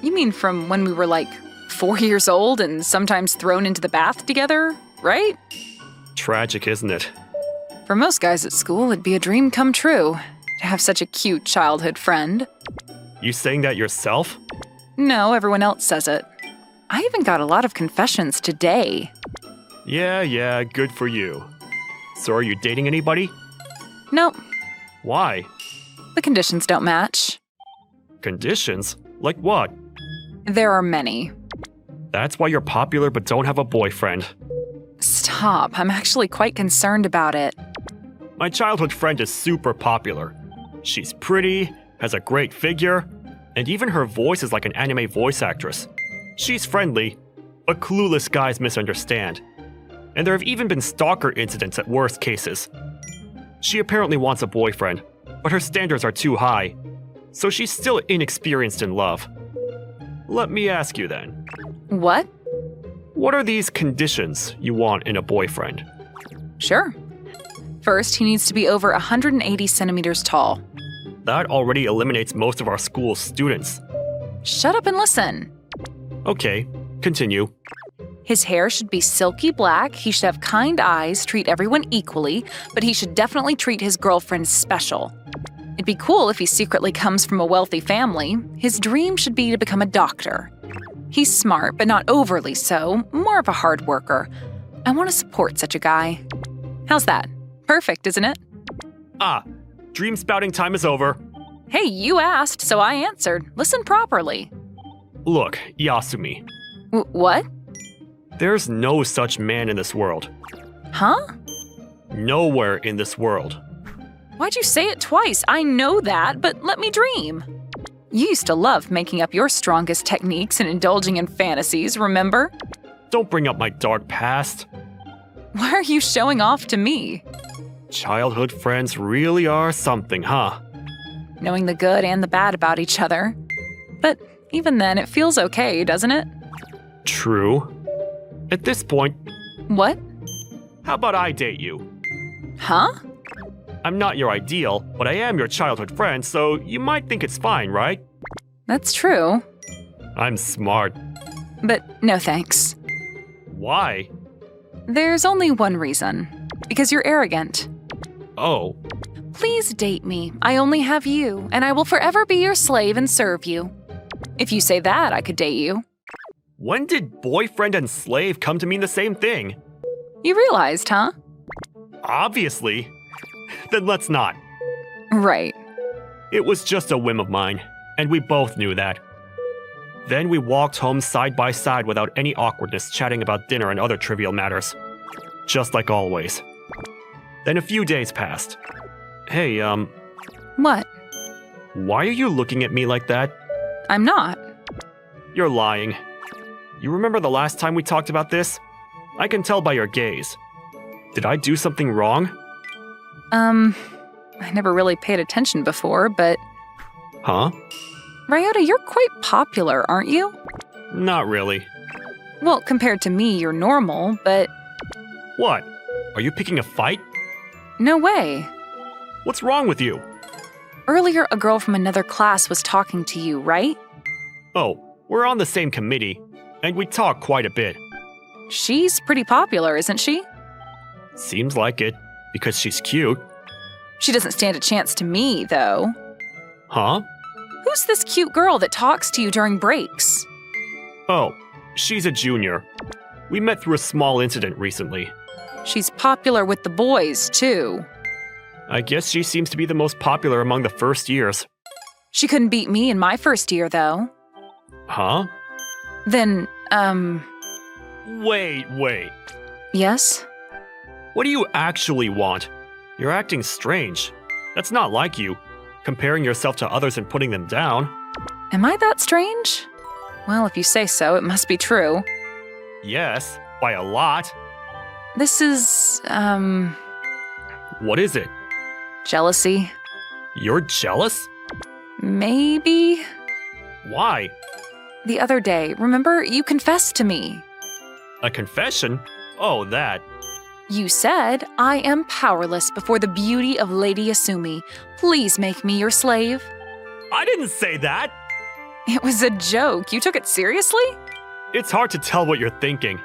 You mean from when we were like 4 years old and sometimes thrown into the bath together, right? Tragic, isn't it? For most guys at school, it'd be a dream come true to have such a cute childhood friend. You saying that yourself? No, everyone else says it. I even got a lot of confessions today. Yeah, good for you. So are you dating anybody? Nope, Why? the conditions don't match. Conditions? Like what? There are many. That's why you're popular but don't have a boyfriend. Stop, I'm actually quite concerned about it. My childhood friend is super popular. She's pretty, has a great figure, and even her voice is like an anime voice actress. She's friendly, but clueless guys misunderstand. And there have even been stalker incidents at worst cases. She apparently wants a boyfriend, but her standards are too high, so she's still inexperienced in love. Let me ask you then, What? what are these conditions you want in a boyfriend? Sure. First, he needs to be over 180 centimeters tall. That already eliminates most of our school's students. Shut up and listen. Okay, continue. His hair should be silky black, he should have kind eyes, treat everyone equally, but he should definitely treat his girlfriend special. It'd be cool if he secretly comes from a wealthy family. His dream should be to become a doctor. He's smart, but not overly so, more of a hard worker. I want to support such a guy. How's that? Perfect, isn't it? Ah, dream spouting time is over. Hey, you asked, so I answered. Listen properly. Look, Yasumi, What? there's no such man in this world. Huh? Nowhere in this world. Why'd you say it twice? I know that, but let me dream. You used to love making up your strongest techniques and indulging in fantasies, remember? Don't bring up my dark past. Why are you showing off to me? Childhood friends really are something, huh? Knowing the good and the bad about each other. But even then, it feels okay, doesn't it? True. At this point, What? how about I date you? Huh? I'm not your ideal, but I am your childhood friend, so you might think it's fine, right? That's true. I'm smart. But no thanks. Why? There's only one reason. Because you're arrogant. Oh, Please date me. I only have you, and I will forever be your slave and serve you. If you say that, I could date you. when did boyfriend and slave come to mean the same thing? You realized, huh? Obviously. Then let's not. Right. It was just a whim of mine, and we both knew that. Then we walked home side by side without any awkwardness, chatting about dinner and other trivial matters. Just like always. Then a few days passed. Hey, What? why are you looking at me like that? I'm not. You're lying. You remember the last time we talked about this? I can tell by your gaze. Did I do something wrong? I never really paid attention before, but Huh? Ryota, you're quite popular, aren't you? Not really. Well, compared to me, you're normal, but What? Are you picking a fight? no way. What's wrong with you? Earlier, a girl from another class was talking to you, right? Oh, we're on the same committee, and we talk quite a bit. She's pretty popular, isn't she? Seems like it, because she's cute. She doesn't stand a chance to me, though. Huh? Who's this cute girl that talks to you during breaks? Oh, she's a junior. We met through a small incident recently. She's popular with the boys, too. I guess she seems to be the most popular among the first years. She couldn't beat me in my first year, though. Huh? Then, Wait. yes? What do you actually want? You're acting strange. That's not like you. Comparing yourself to others and putting them down. Am I that strange? Well, if you say so, it must be true. Yes, by a lot. This is, What is it? jealousy. You're jealous? Maybe? Why? The other day, remember, you confessed to me. A confession? Oh, that. You said, I am powerless before the beauty of Lady Asumi. Please make me your slave. I didn't say that! It was a joke. You took it seriously? It's hard to tell what you're thinking.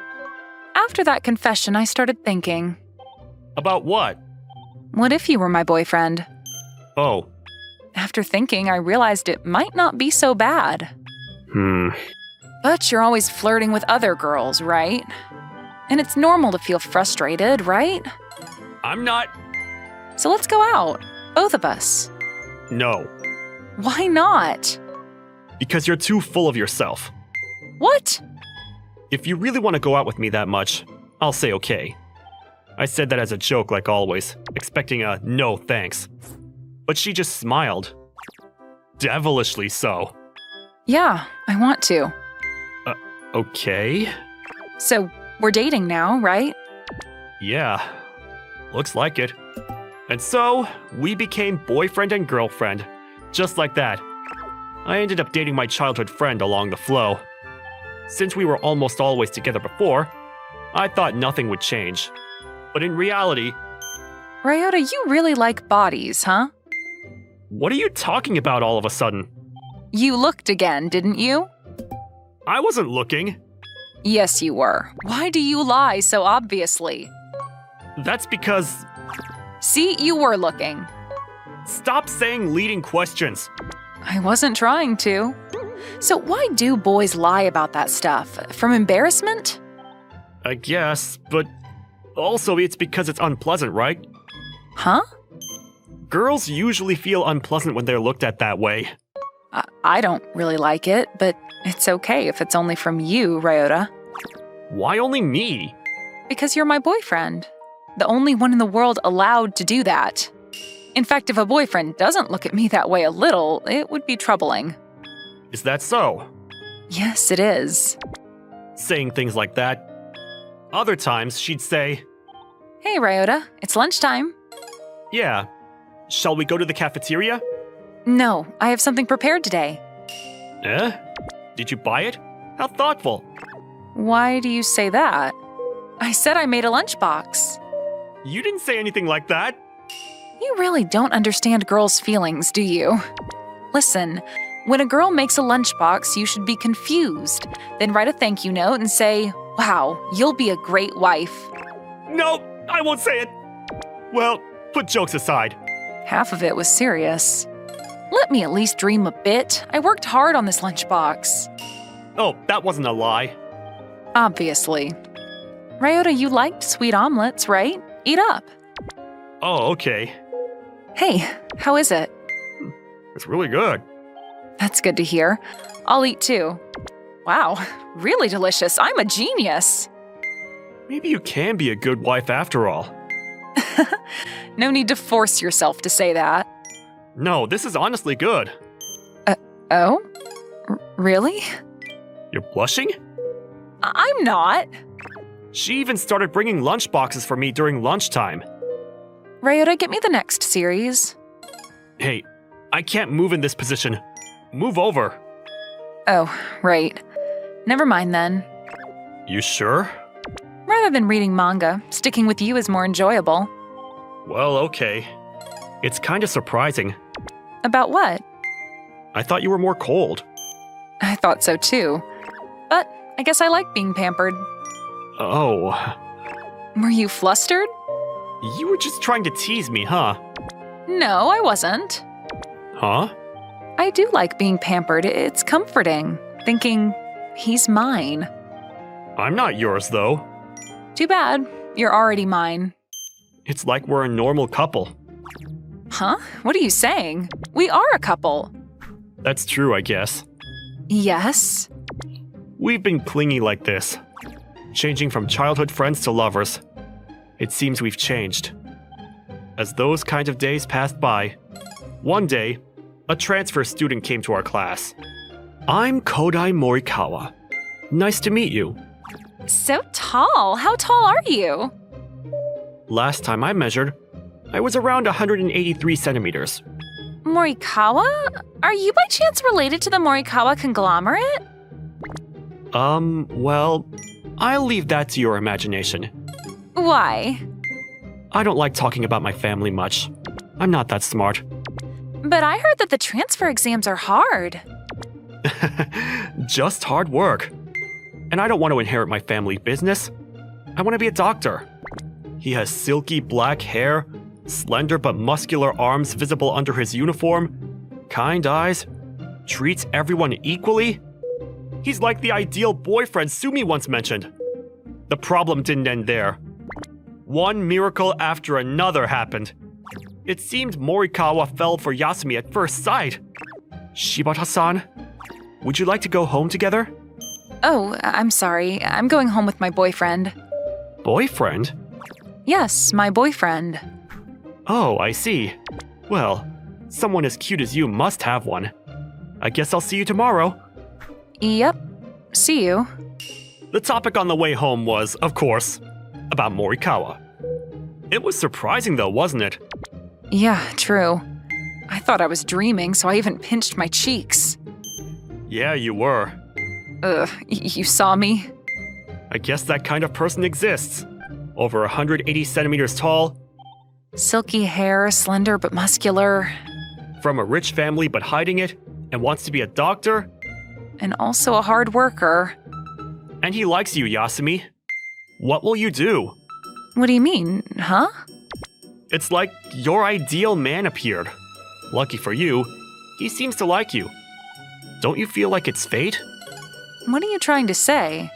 After that confession, I started thinking, About what? what if you were my boyfriend? Oh. After thinking, I realized it might not be so bad. But you're always flirting with other girls, right? And it's normal to feel frustrated, right? I'm not. So let's go out, both of us. No. Why not? Because you're too full of yourself. What? If you really want to go out with me that much, I'll say okay. I said that as a joke like always, expecting a no thanks. But she just smiled. Devilishly so. Yeah, I want to. Okay. So, we're dating now, right? Yeah. Looks like it. And so, we became boyfriend and girlfriend. Just like that. I ended up dating my childhood friend along the flow. Since we were almost always together before, I thought nothing would change. But in reality, Ryota, you really like bodies, huh? what are you talking about all of a sudden? You looked again, didn't you? I wasn't looking. Yes, you were. Why do you lie so obviously? That's because... See, you were looking. Stop saying leading questions. I wasn't trying to. So why do boys lie about that stuff? From embarrassment? I guess, but also it's because it's unpleasant, right? Huh? Girls usually feel unpleasant when they're looked at that way. I don't really like it, but it's okay if it's only from you, Ryota. Why only me? Because you're my boyfriend. The only one in the world allowed to do that. In fact, if a boyfriend doesn't look at me that way a little, it would be troubling. Is that so? Yes, it is. Saying things like that. Other times she'd say, Hey, Ryota, it's lunchtime. yeah, shall we go to the cafeteria? No, I have something prepared today. Eh? Did you buy it? How thoughtful. Why do you say that? I said I made a lunchbox. You didn't say anything like that. You really don't understand girls' feelings, do you? Listen, when a girl makes a lunchbox, you should be confused. Then write a thank you note and say, wow, you'll be a great wife. No, I won't say it. Well, put jokes aside. Half of it was serious. Let me at least dream a bit. I worked hard on this lunchbox. Oh, that wasn't a lie. Obviously. Ryota, you liked sweet omelets, right? Eat up. Oh, okay. Hey, how is it? It's really good. That's good to hear. I'll eat too. Wow, really delicious. I'm a genius. Maybe you can be a good wife after all. No need to force yourself to say that. No, this is honestly good. Oh? Really? You're blushing? I'm not. She even started bringing lunchboxes for me during lunchtime. Ryota, get me the next series. Hey, I can't move in this position. Move over. Oh, right. Never mind then. You sure? Rather than reading manga, sticking with you is more enjoyable. Well, okay. It's kind of surprising. About what? I thought you were more cold. I thought so too. But I guess I like being pampered. Oh. Were you flustered? You were just trying to tease me, huh? No, I wasn't. Huh? I do like being pampered. It's comforting. Thinking, he's mine. I'm not yours, though. Too bad. You're already mine. It's like we're a normal couple. Huh? What are you saying? We are a couple. That's true, I guess. Yes. We've been clingy like this, changing from childhood friends to lovers. It seems we've changed. As those kind of days passed by, one day, a transfer student came to our class. I'm Kodai Morikawa. Nice to meet you. So tall. How tall are you? Last time I measured, I was around 183 centimeters. Morikawa? Are you by chance related to the Morikawa conglomerate? Well, I'll leave that to your imagination. Why? I don't like talking about my family much. I'm not that smart. But I heard that the transfer exams are hard. Just hard work. And I don't want to inherit my family business. I want to be a doctor. He has silky black hair, slender but muscular arms visible under his uniform, kind eyes, treats everyone equally. He's like the ideal boyfriend Sumi once mentioned. The problem didn't end there. One miracle after another happened. It seemed Morikawa fell for Yasumi at first sight. Shibata-san, would you like to go home together? Oh, I'm sorry. I'm going home with my boyfriend. Boyfriend? Yes, my boyfriend. Oh, I see. Well, someone as cute as you must have one. I guess I'll see you tomorrow. Yep. See you. The topic on the way home was, of course, about Morikawa. It was surprising though, wasn't it? Yeah, true. I thought I was dreaming, so I even pinched my cheeks. Yeah, you were. Ugh, you saw me? I guess that kind of person exists. Over 180 centimeters tall. Silky hair, slender but muscular. From a rich family but hiding it, and wants to be a doctor. And also a hard worker. And he likes you, Yasumi. What will you do? What do you mean, huh? It's like your ideal man appeared. Lucky for you, he seems to like you. Don't you feel like it's fate? What are you trying to say?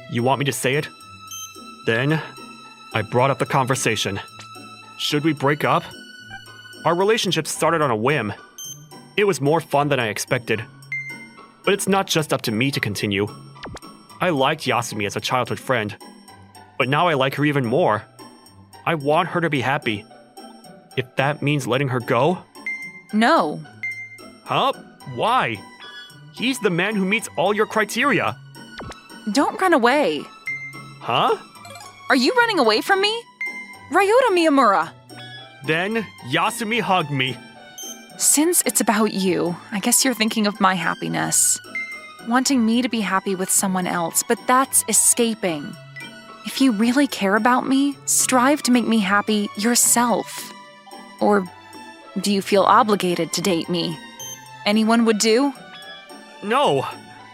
You want me to say it? Then, I brought up the conversation. Should we break up? Our relationship started on a whim. It was more fun than I expected. But it's not just up to me to continue. I liked Yasumi as a childhood friend, but now I like her even more. I want her to be happy. If that means letting her go? No. Huh? Why? He's the man who meets all your criteria. Don't run away. Huh? Are you running away from me? Ryota Miyamura. Then Yasumi hugged me. Since it's about you, I guess you're thinking of my happiness. Wanting me to be happy with someone else, but that's escaping. If you really care about me, strive to make me happy yourself. Or do you feel obligated to date me? Anyone would do? No,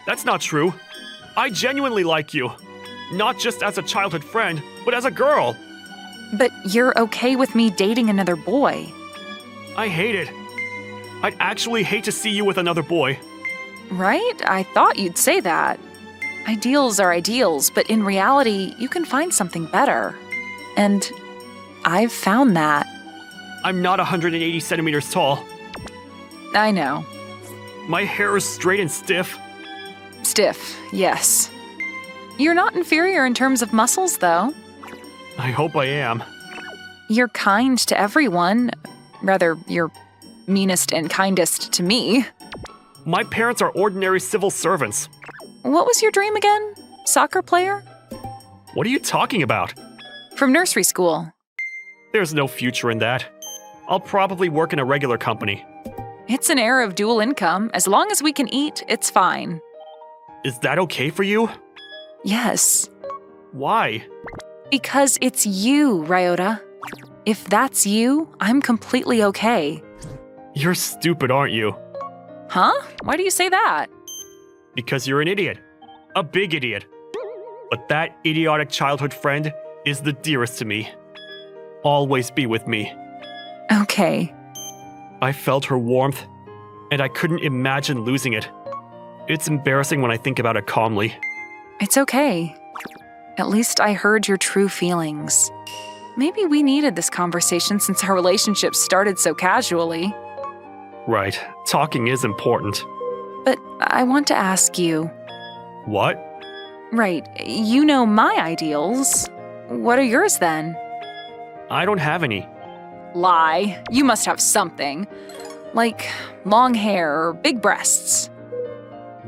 that's not true. I genuinely like you. Not just as a childhood friend, but as a girl. But you're okay with me dating another boy. I hate it. I'd actually hate to see you with another boy. Right? I thought you'd say that. Ideals are ideals, but in reality, you can find something better. And I've found that. I'm not 180 centimeters tall. I know. My hair is straight and stiff. Stiff, yes. You're not inferior in terms of muscles, though. I hope I am. You're kind to everyone. Rather, you're meanest and kindest to me. My parents are ordinary civil servants. What was your dream again? Soccer player? What are you talking about? From nursery school. There's no future in that. I'll probably work in a regular company. It's an era of dual income. As long as we can eat, it's fine. Is that okay for you? Yes. Why? Because it's you, Ryota. If that's you, I'm completely okay. You're stupid, aren't you? Huh? Why do you say that? Because you're an idiot. A big idiot. But that idiotic childhood friend is the dearest to me. Always be with me. Okay. I felt her warmth, and I couldn't imagine losing it. It's embarrassing when I think about it calmly. It's okay. At least I heard your true feelings. Maybe we needed this conversation since our relationship started so casually. Right, talking is important. But I want to ask you. What? Right, you know my ideals. What are yours then? I don't have any. Lie. You must have something. Like long hair or big breasts.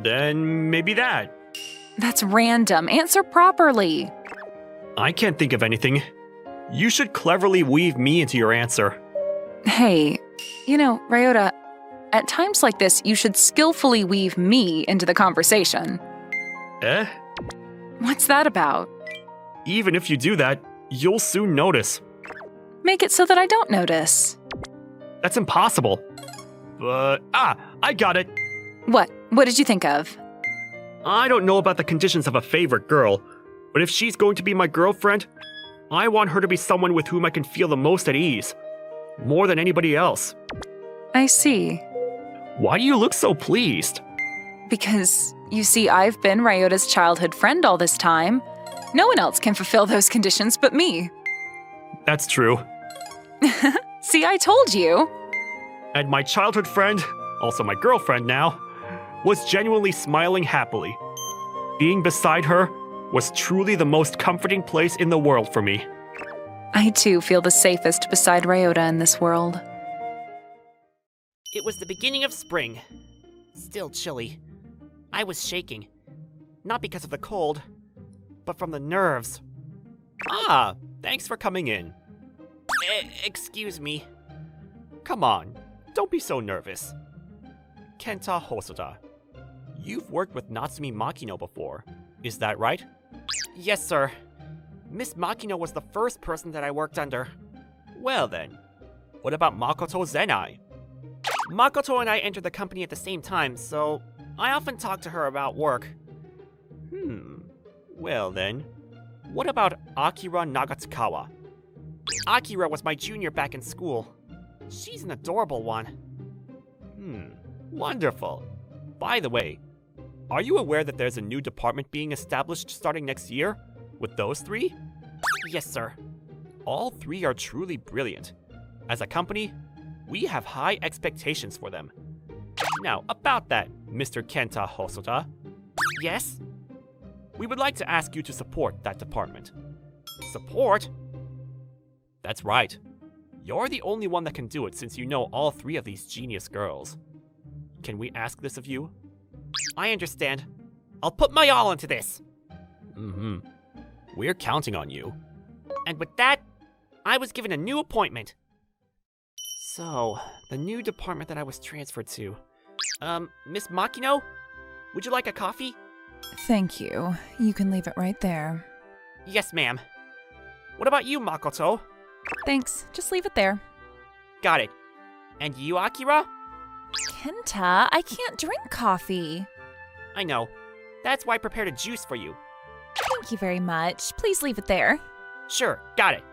Then maybe that. That's random. Answer properly. I can't think of anything. You should cleverly weave me into your answer. Hey, Ryota, at times like this, you should skillfully weave me into the conversation. Eh? What's that about? Even if you do that, you'll soon notice. Make it so that I don't notice. That's impossible. But, I got it. What? What did you think of? I don't know about the conditions of a favorite girl, but if she's going to be my girlfriend, I want her to be someone with whom I can feel the most at ease. More than anybody else. I see. Why do you look so pleased? Because, you see, I've been Ryota's childhood friend all this time. No one else can fulfill those conditions but me. That's true. See, I told you. And my childhood friend, also my girlfriend now, was genuinely smiling happily. Being beside her was truly the most comforting place in the world for me. I too feel the safest beside Ryota in this world. It was the beginning of spring. Still chilly. I was shaking. Not because of the cold, but from the nerves. Thanks for coming in. Excuse me. Come on, don't be so nervous. Kenta Hosoda, you've worked with Natsumi Makino before, is that right? Yes, sir. Miss Makino was the first person that I worked under. Well then, what about Makoto Zenai? Makoto and I entered the company at the same time, so I often talk to her about work. Well then, what about Akira Nagatsukawa? Akira was my junior back in school. She's an adorable one. Wonderful. By the way, are you aware that there's a new department being established starting next year? With those three? Yes, sir. All three are truly brilliant. As a company, we have high expectations for them. Now, about that, Mr. Kenta Hosoda. Yes? We would like to ask you to support that department. Support? That's right. You're the only one that can do it since you know all three of these genius girls. Can we ask this of you? I understand. I'll put my all into this. We're counting on you. And with that, I was given a new appointment. So, the new department that I was transferred to. Miss Makino? Would you like a coffee? Thank you. You can leave it right there. Yes, ma'am. What about you, Makoto? Thanks. Just leave it there. Got it. And you, Akira? Kenta, I can't drink coffee. I know. That's why I prepared a juice for you. Thank you very much. Please leave it there. Sure, got it.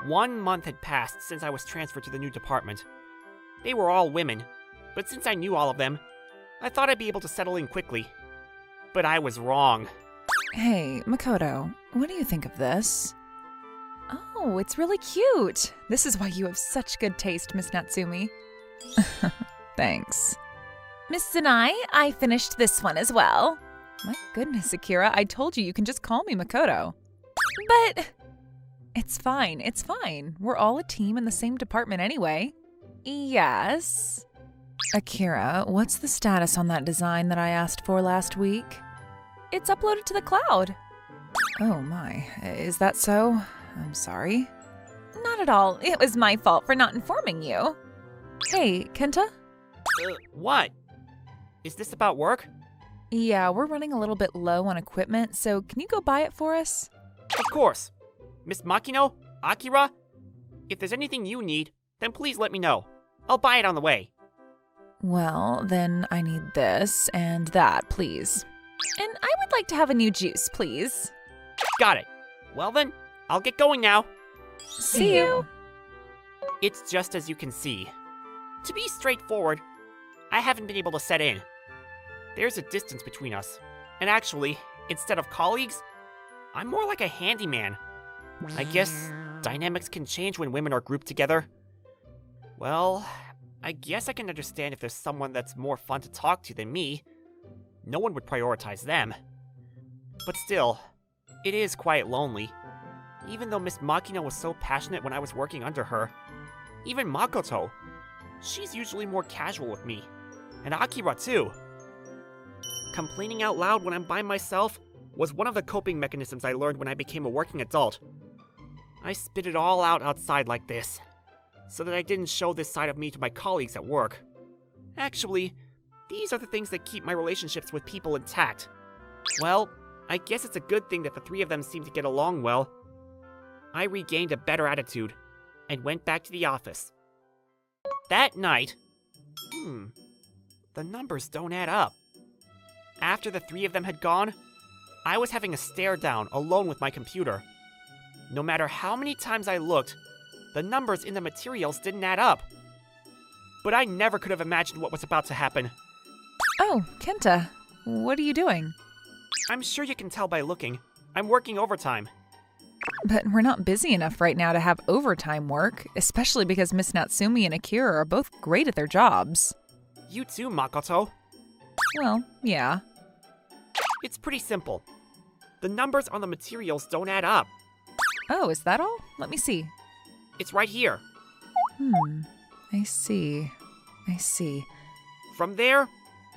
1 month had passed since I was transferred to the new department. They were all women, but since I knew all of them, I thought I'd be able to settle in quickly. But I was wrong. Hey, Makoto, what do you think of this? Oh, it's really cute. This is why you have such good taste, Miss Natsumi. Thanks. Miss Zenai, I finished this one as well. My goodness, Akira, I told you can just call me Makoto. But it's fine, it's fine. We're all a team in the same department anyway. Yes. Akira, what's the status on that design that I asked for last week? It's uploaded to the cloud. Oh my, is that so? I'm sorry. Not at all. It was my fault for not informing you. Hey, Kenta? What? Is this about work? Yeah, we're running a little bit low on equipment, so can you go buy it for us? Of course. Miss Makino, Akira, if there's anything you need, then please let me know. I'll buy it on the way. Well, then I need this and that, please. And I would like to have a new juice, please. Got it. Well then, I'll get going now. See you. It's just as you can see. To be straightforward, I haven't been able to set in. There's a distance between us. And actually, instead of colleagues, I'm more like a handyman. I guess dynamics can change when women are grouped together. Well, I guess I can understand if there's someone that's more fun to talk to than me. No one would prioritize them. But still, it is quite lonely. Even though Miss Makino was so passionate when I was working under her. Even Makoto. She's usually more casual with me. And Akira too. Complaining out loud when I'm by myself was one of the coping mechanisms I learned when I became a working adult. I spit it all out outside like this, so that I didn't show this side of me to my colleagues at work. Actually, these are the things that keep my relationships with people intact. Well, I guess it's a good thing that the three of them seem to get along well. I regained a better attitude, and went back to the office. That night, the numbers don't add up. After the three of them had gone, I was having a stare down alone with my computer. No matter how many times I looked, the numbers in the materials didn't add up. But I never could have imagined what was about to happen. Oh, Kenta, what are you doing? I'm sure you can tell by looking. I'm working overtime. But we're not busy enough right now to have overtime work, especially because Miss Natsumi and Akira are both great at their jobs. You too, Makoto. Well, yeah. It's pretty simple. The numbers on the materials don't add up. Oh, is that all? Let me see. It's right here. I see. From there,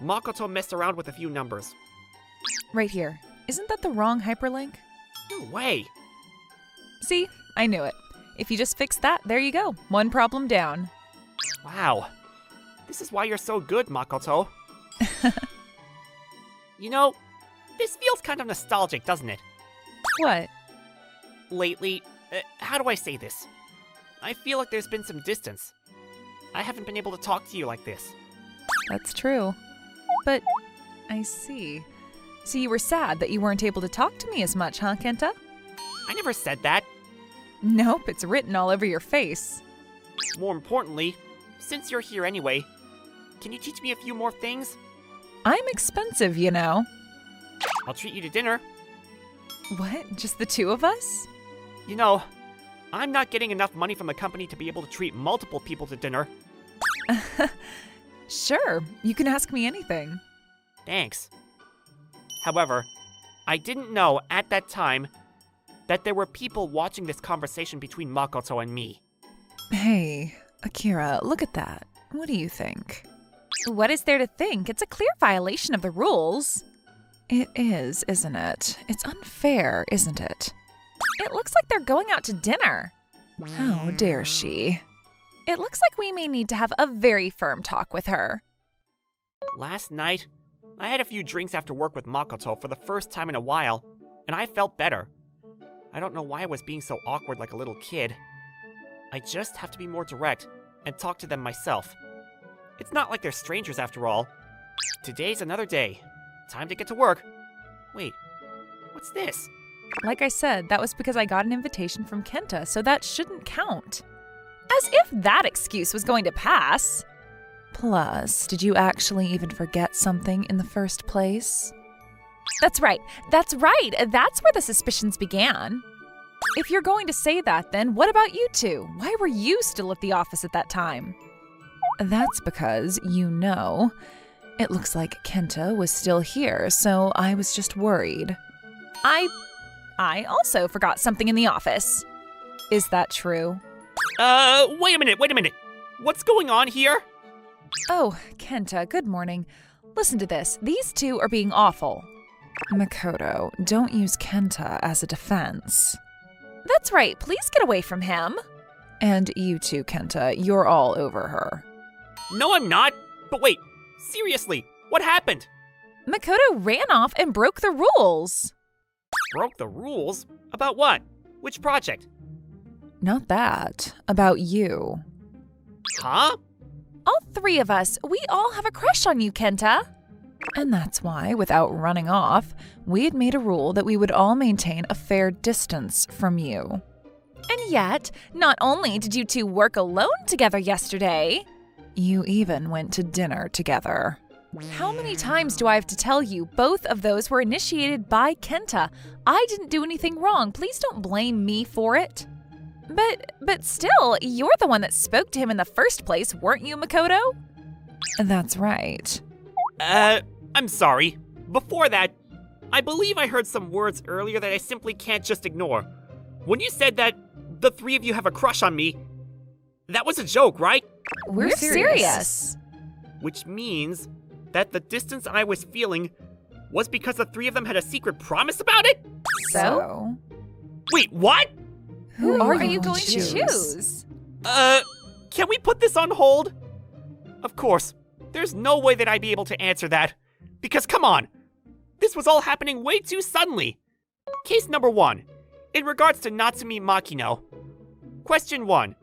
Makoto messed around with a few numbers. Right here. Isn't that the wrong hyperlink? No way. See? I knew it. If you just fix that, there you go. One problem down. Wow. This is why you're so good, Makoto. You know, this feels kind of nostalgic, doesn't it? What? Lately, how do I say this? I feel like there's been some distance. I haven't been able to talk to you like this. That's true. But, I see. So you were sad that you weren't able to talk to me as much, huh, Kenta? I never said that. Nope, it's written all over your face. More importantly, since you're here anyway, can you teach me a few more things? I'm expensive, you know. I'll treat you to dinner. What? Just the two of us? You know, I'm not getting enough money from the company to be able to treat multiple people to dinner. Sure, you can ask me anything. Thanks. However, I didn't know at that time that there were people watching this conversation between Makoto and me. Hey, Akira, look at that. What do you think? What is there to think? It's a clear violation of the rules. It is, isn't it? It's unfair, isn't it? It looks like they're going out to dinner. How dare she? It looks like we may need to have a very firm talk with her. Last night, I had a few drinks after work with Makoto for the first time in a while, and I felt better. I don't know why I was being so awkward like a little kid. I just have to be more direct and talk to them myself. It's not like they're strangers after all. Today's another day. Time to get to work. Wait, what's this? Like I said, that was because I got an invitation from Kenta, so that shouldn't count. As if that excuse was going to pass. Plus, did you actually even forget something in the first place? That's right. That's where the suspicions began. If you're going to say that, then what about you two? Why were you still at the office at that time? That's because, you know, it looks like Kenta was still here, so I was just worried. I also forgot something in the office. Is that true? Wait a minute. What's going on here? Oh, Kenta, good morning. Listen to this. These two are being awful. Makoto, don't use Kenta as a defense. That's right. Please get away from him. And you too, Kenta. You're all over her. No, I'm not. But wait, seriously, what happened? Makoto ran off and broke the rules. Broke the rules? About what? Which project? Not that. About you. Huh? All three of us, we all have a crush on you, Kenta. And that's why, without running off, we had made a rule that we would all maintain a fair distance from you. And yet, not only did you two work alone together yesterday, you even went to dinner together. How many times do I have to tell you both of those were initiated by Kenta? I didn't do anything wrong. Please don't blame me for it. But still, you're the one that spoke to him in the first place, weren't you, Makoto? That's right. I'm sorry. Before that, I believe I heard some words earlier that I simply can't just ignore. When you said that the three of you have a crush on me, that was a joke, right? We're serious. Which means that the distance I was feeling was because the three of them had a secret promise about it? So? Wait, what? Who are you going to choose? Can we put this on hold? Of course, there's no way that I'd be able to answer that. Because come on, this was all happening way too suddenly. Case number 1, in regards to Natsumi Makino. Question 1,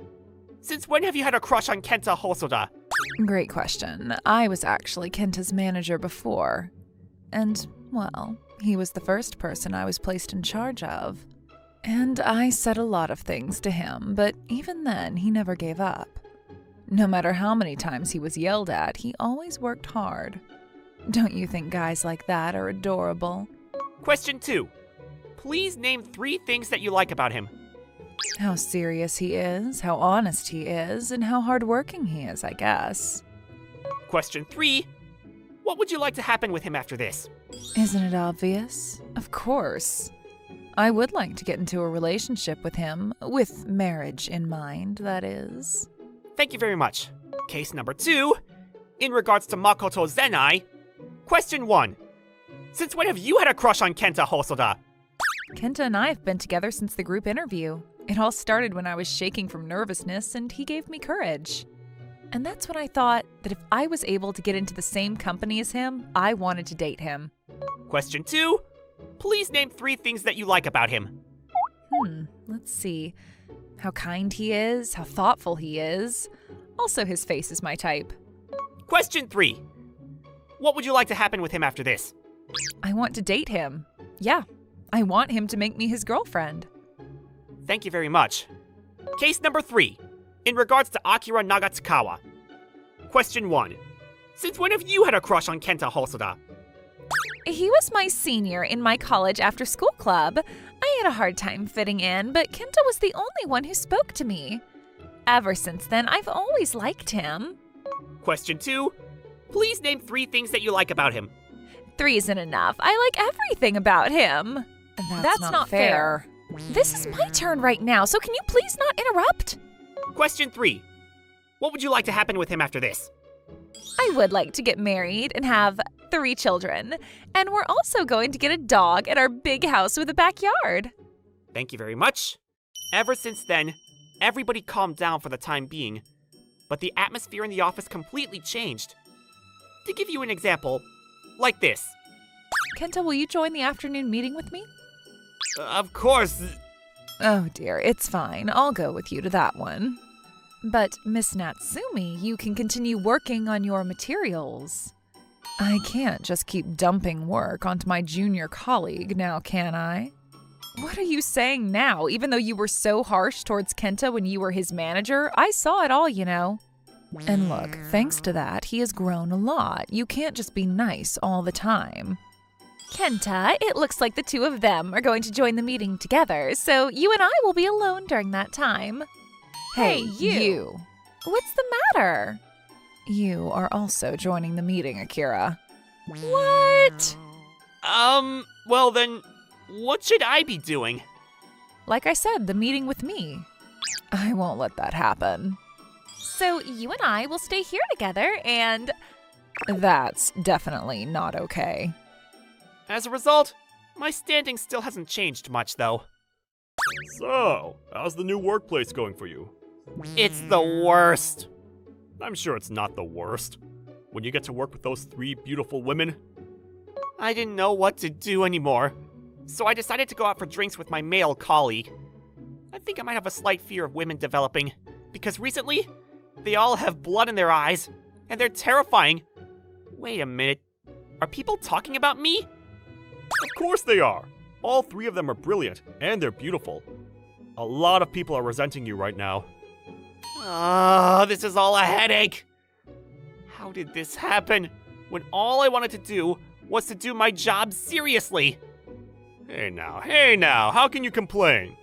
since when have you had a crush on Kenta Hosoda? Great question. I was actually Kenta's manager before. And, well, he was the first person I was placed in charge of. And I said a lot of things to him, but even then, he never gave up. No matter how many times he was yelled at, he always worked hard. Don't you think guys like that are adorable? Question 2. Please name 3 things that you like about him. How serious he is, how honest he is, and how hardworking he is, I guess. Question 3. What would you like to happen with him after this? Isn't it obvious? Of course. I would like to get into a relationship with him, with marriage in mind, that is. Thank you very much. Case number 2. In regards to Makoto Zenai. Question 1. Since when have you had a crush on Kenta Hosoda? Kenta and I have been together since the group interview. It all started when I was shaking from nervousness, and he gave me courage. And that's when I thought that if I was able to get into the same company as him, I wanted to date him. Question 2. Please name 3 things that you like about him. Let's see. How kind he is, how thoughtful he is. Also, his face is my type. Question 3. What would you like to happen with him after this? I want to date him. Yeah, I want him to make me his girlfriend. Thank you very much. Case number 3. In regards to Akira Nagatsukawa. Question 1. Since when have you had a crush on Kenta Hosoda? He was my senior in my college after-school club. I had a hard time fitting in, but Kenta was the only one who spoke to me. Ever since then, I've always liked him. Question 2. Please name 3 things that you like about him. 3 isn't enough. I like everything about him. That's not fair. This is my turn right now, so can you please not interrupt? Question 3. What would you like to happen with him after this? I would like to get married and have 3 children. And we're also going to get a dog at our big house with a backyard. Thank you very much. Ever since then, everybody calmed down for the time being. But the atmosphere in the office completely changed. To give you an example, like this. Kenta, will you join the afternoon meeting with me? Of course. Oh dear, it's fine. I'll go with you to that one. But, Miss Natsumi, you can continue working on your materials. I can't just keep dumping work onto my junior colleague now, can I? What are you saying now? Even though you were so harsh towards Kenta when you were his manager, I saw it all, you know. And look, thanks to that, he has grown a lot. You can't just be nice all the time. Kenta, it looks like the 2 of them are going to join the meeting together, so you and I will be alone during that time. Hey, you! What's the matter? You are also joining the meeting, Akira. What? Well then, what should I be doing? Like I said, the meeting with me. I won't let that happen. So you and I will stay here together and... That's definitely not okay. As a result, my standing still hasn't changed much, though. So, how's the new workplace going for you? It's the worst. I'm sure it's not the worst. When you get to work with those 3 beautiful women. I didn't know what to do anymore, so I decided to go out for drinks with my male colleague. I think I might have a slight fear of women developing, because recently, They all have blood in their eyes, and they're terrifying. Wait a minute. Are people talking about me? Of course they are. All 3 of them are brilliant, and they're beautiful. A lot of people are resenting you right now. Ah, this is all a headache. How did this happen when all I wanted to do was to do my job seriously? Hey now, how can you complain?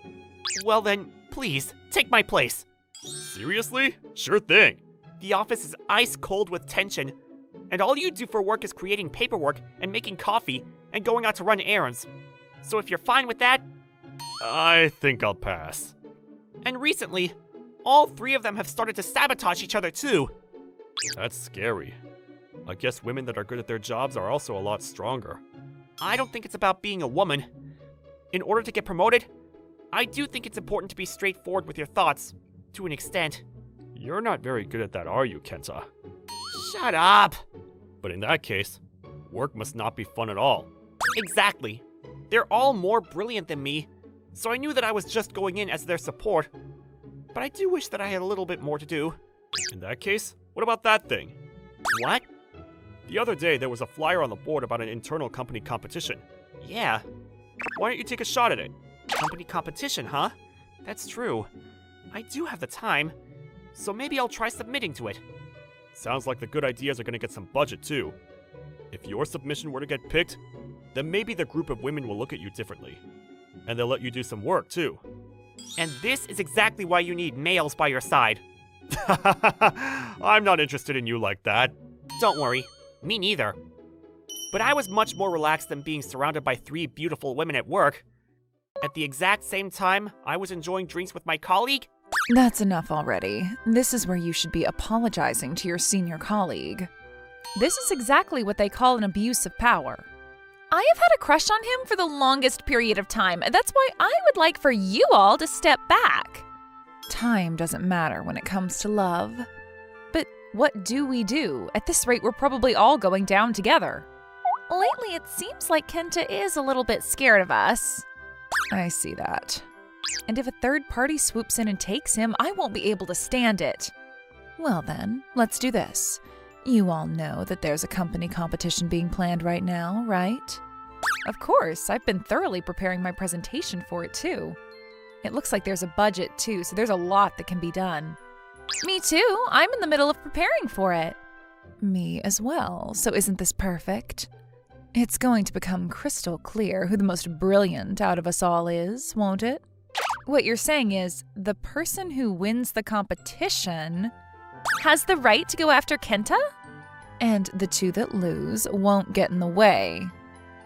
Well then, please, take my place. Seriously? Sure thing. The office is ice cold with tension, and all you do for work is creating paperwork and making coffee and going out to run errands. So if you're fine with that... I think I'll pass. And recently, all 3 of them have started to sabotage each other too. That's scary. I guess women that are good at their jobs are also a lot stronger. I don't think it's about being a woman. In order to get promoted, I do think it's important to be straightforward with your thoughts, to an extent. You're not very good at that, are you, Kenta? Shut up! But in that case, work must not be fun at all. Exactly. They're all more brilliant than me, so I knew that I was just going in as their support. But I do wish that I had a little bit more to do. In that case, what about that thing? What? The other day, there was a flyer on the board about an internal company competition. Yeah. Why don't you take a shot at it? Company competition, huh? That's true. I do have the time, so maybe I'll try submitting to it. Sounds like the good ideas are gonna get some budget, too. If your submission were to get picked, then maybe the group of women will look at you differently. And they'll let you do some work, too. And this is exactly why you need males by your side. I'm not interested in you like that. Don't worry, me neither. But I was much more relaxed than being surrounded by 3 beautiful women at work. At the exact same time, I was enjoying drinks with my colleague. That's enough already. This is where you should be apologizing to your senior colleague. This is exactly what they call an abuse of power. I have had a crush on him for the longest period of time. That's why I would like for you all to step back. Time doesn't matter when it comes to love. But what do we do? At this rate, we're probably all going down together. Lately, it seems like Kenta is a little bit scared of us. I see that. And if a third party swoops in and takes him, I won't be able to stand it. Well then, let's do this. You all know that there's a company competition being planned right now, right? Of course, I've been thoroughly preparing my presentation for it too. It looks like there's a budget too, so there's a lot that can be done. Me too. I'm in the middle of preparing for it. Me as well, so isn't this perfect? It's going to become crystal clear who the most brilliant out of us all is, won't it? What you're saying is, the person who wins the competition has the right to go after Kenta? And the 2 that lose won't get in the way.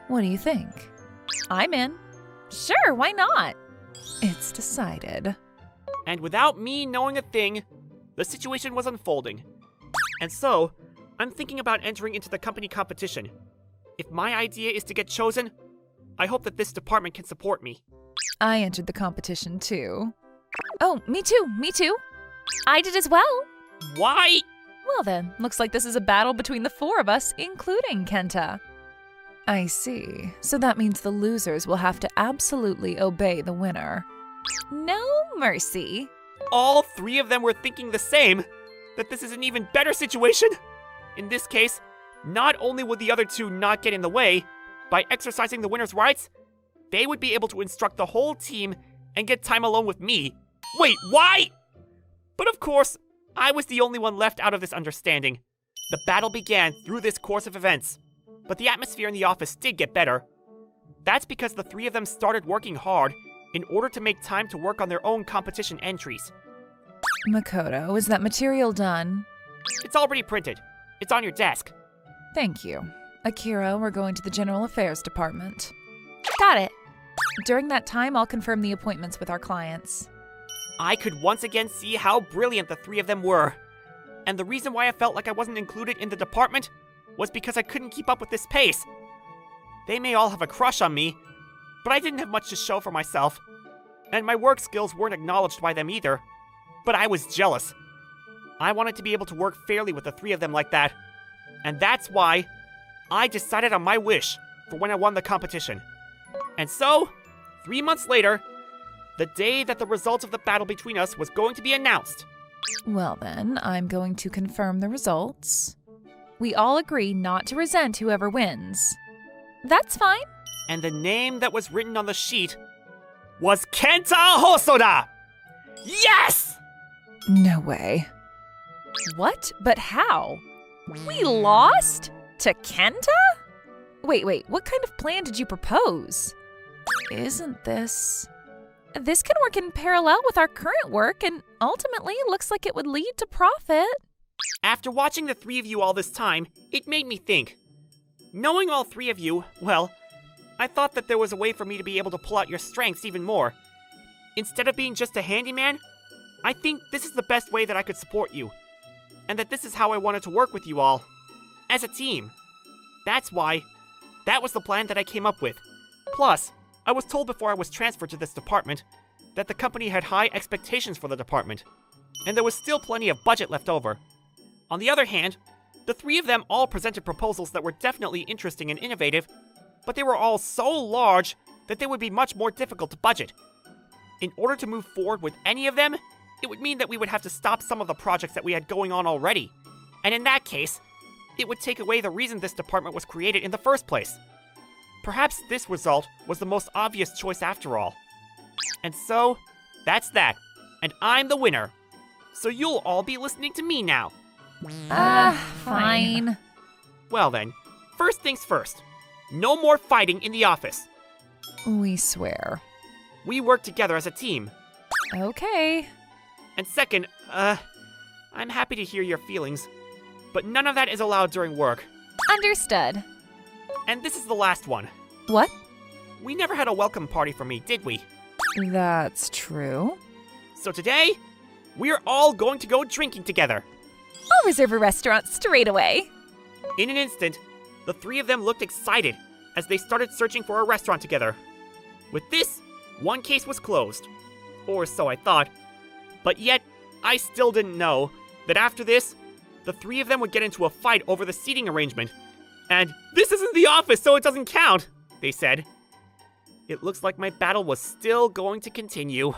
What do you think? I'm in. Sure, why not? It's decided. And without me knowing a thing, the situation was unfolding. And so, I'm thinking about entering into the company competition. If my idea is to get chosen, I hope that this department can support me. I entered the competition too. Oh, me too. I did as well. Why? Well then, looks like this is a battle between the 4 of us, including Kenta. I see. So that means the losers will have to absolutely obey the winner. No mercy. All 3 of them were thinking the same, that this is an even better situation. In this case, not only would the other 2 not get in the way, by exercising the winner's rights, they would be able to instruct the whole team and get time alone with me. Wait, why? But of course, I was the only one left out of this understanding. The battle began through this course of events, but the atmosphere in the office did get better. That's because the 3 of them started working hard in order to make time to work on their own competition entries. Makoto, is that material done? It's already printed. It's on your desk. Thank you. Akira, we're going to the General Affairs Department. Got it. During that time, I'll confirm the appointments with our clients. I could once again see how brilliant the 3 of them were. And the reason why I felt like I wasn't included in the department was because I couldn't keep up with this pace. They may all have a crush on me, but I didn't have much to show for myself. And my work skills weren't acknowledged by them either. But I was jealous. I wanted to be able to work fairly with the 3 of them like that. And that's why I decided on my wish for when I won the competition. And so, 3 months later, the day that the results of the battle between us was going to be announced, Well then, I'm going to confirm the results. We all agree not to resent whoever wins. That's fine. And the name that was written on the sheet was Kenta Hosoda! Yes! No way. What? But how? We lost? To Kenta? Wait, what kind of plan did you propose? Isn't this... This can work in parallel with our current work, and ultimately looks like it would lead to profit. After watching the three of you all this time, it made me think. Knowing all three of you, well, I thought that there was a way for me to be able to pull out your strengths even more. Instead of being just a handyman, I think this is the best way that I could support you. And that this is how I wanted to work with you all. As a team. That's why. That was the plan that I came up with. Plus, I was told before I was transferred to this department that the company had high expectations for the department, and there was still plenty of budget left over. On the other hand, the three of them all presented proposals that were definitely interesting and innovative, but they were all so large that they would be much more difficult to budget. In order to move forward with any of them, it would mean that we would have to stop some of the projects that we had going on already, and in that case, it would take away the reason this department was created in the first place. Perhaps this result was the most obvious choice after all. And so, that's that. And I'm the winner. So you'll all be listening to me now. Fine. Well then, first things first. No more fighting in the office. We swear. We work together as a team. Okay. And second, I'm happy to hear your feelings, but none of that is allowed during work. Understood. And this is the last one. What? We never had a welcome party for me, did we? That's true. So today, we're all going to go drinking together. I'll reserve a restaurant straight away. In an instant, the three of them looked excited as they started searching for a restaurant together. With this, one case was closed. Or so I thought. But yet, I still didn't know that after this, the three of them would get into a fight over the seating arrangement. And this isn't the office, so it doesn't count, they said. It looks like my battle was still going to continue.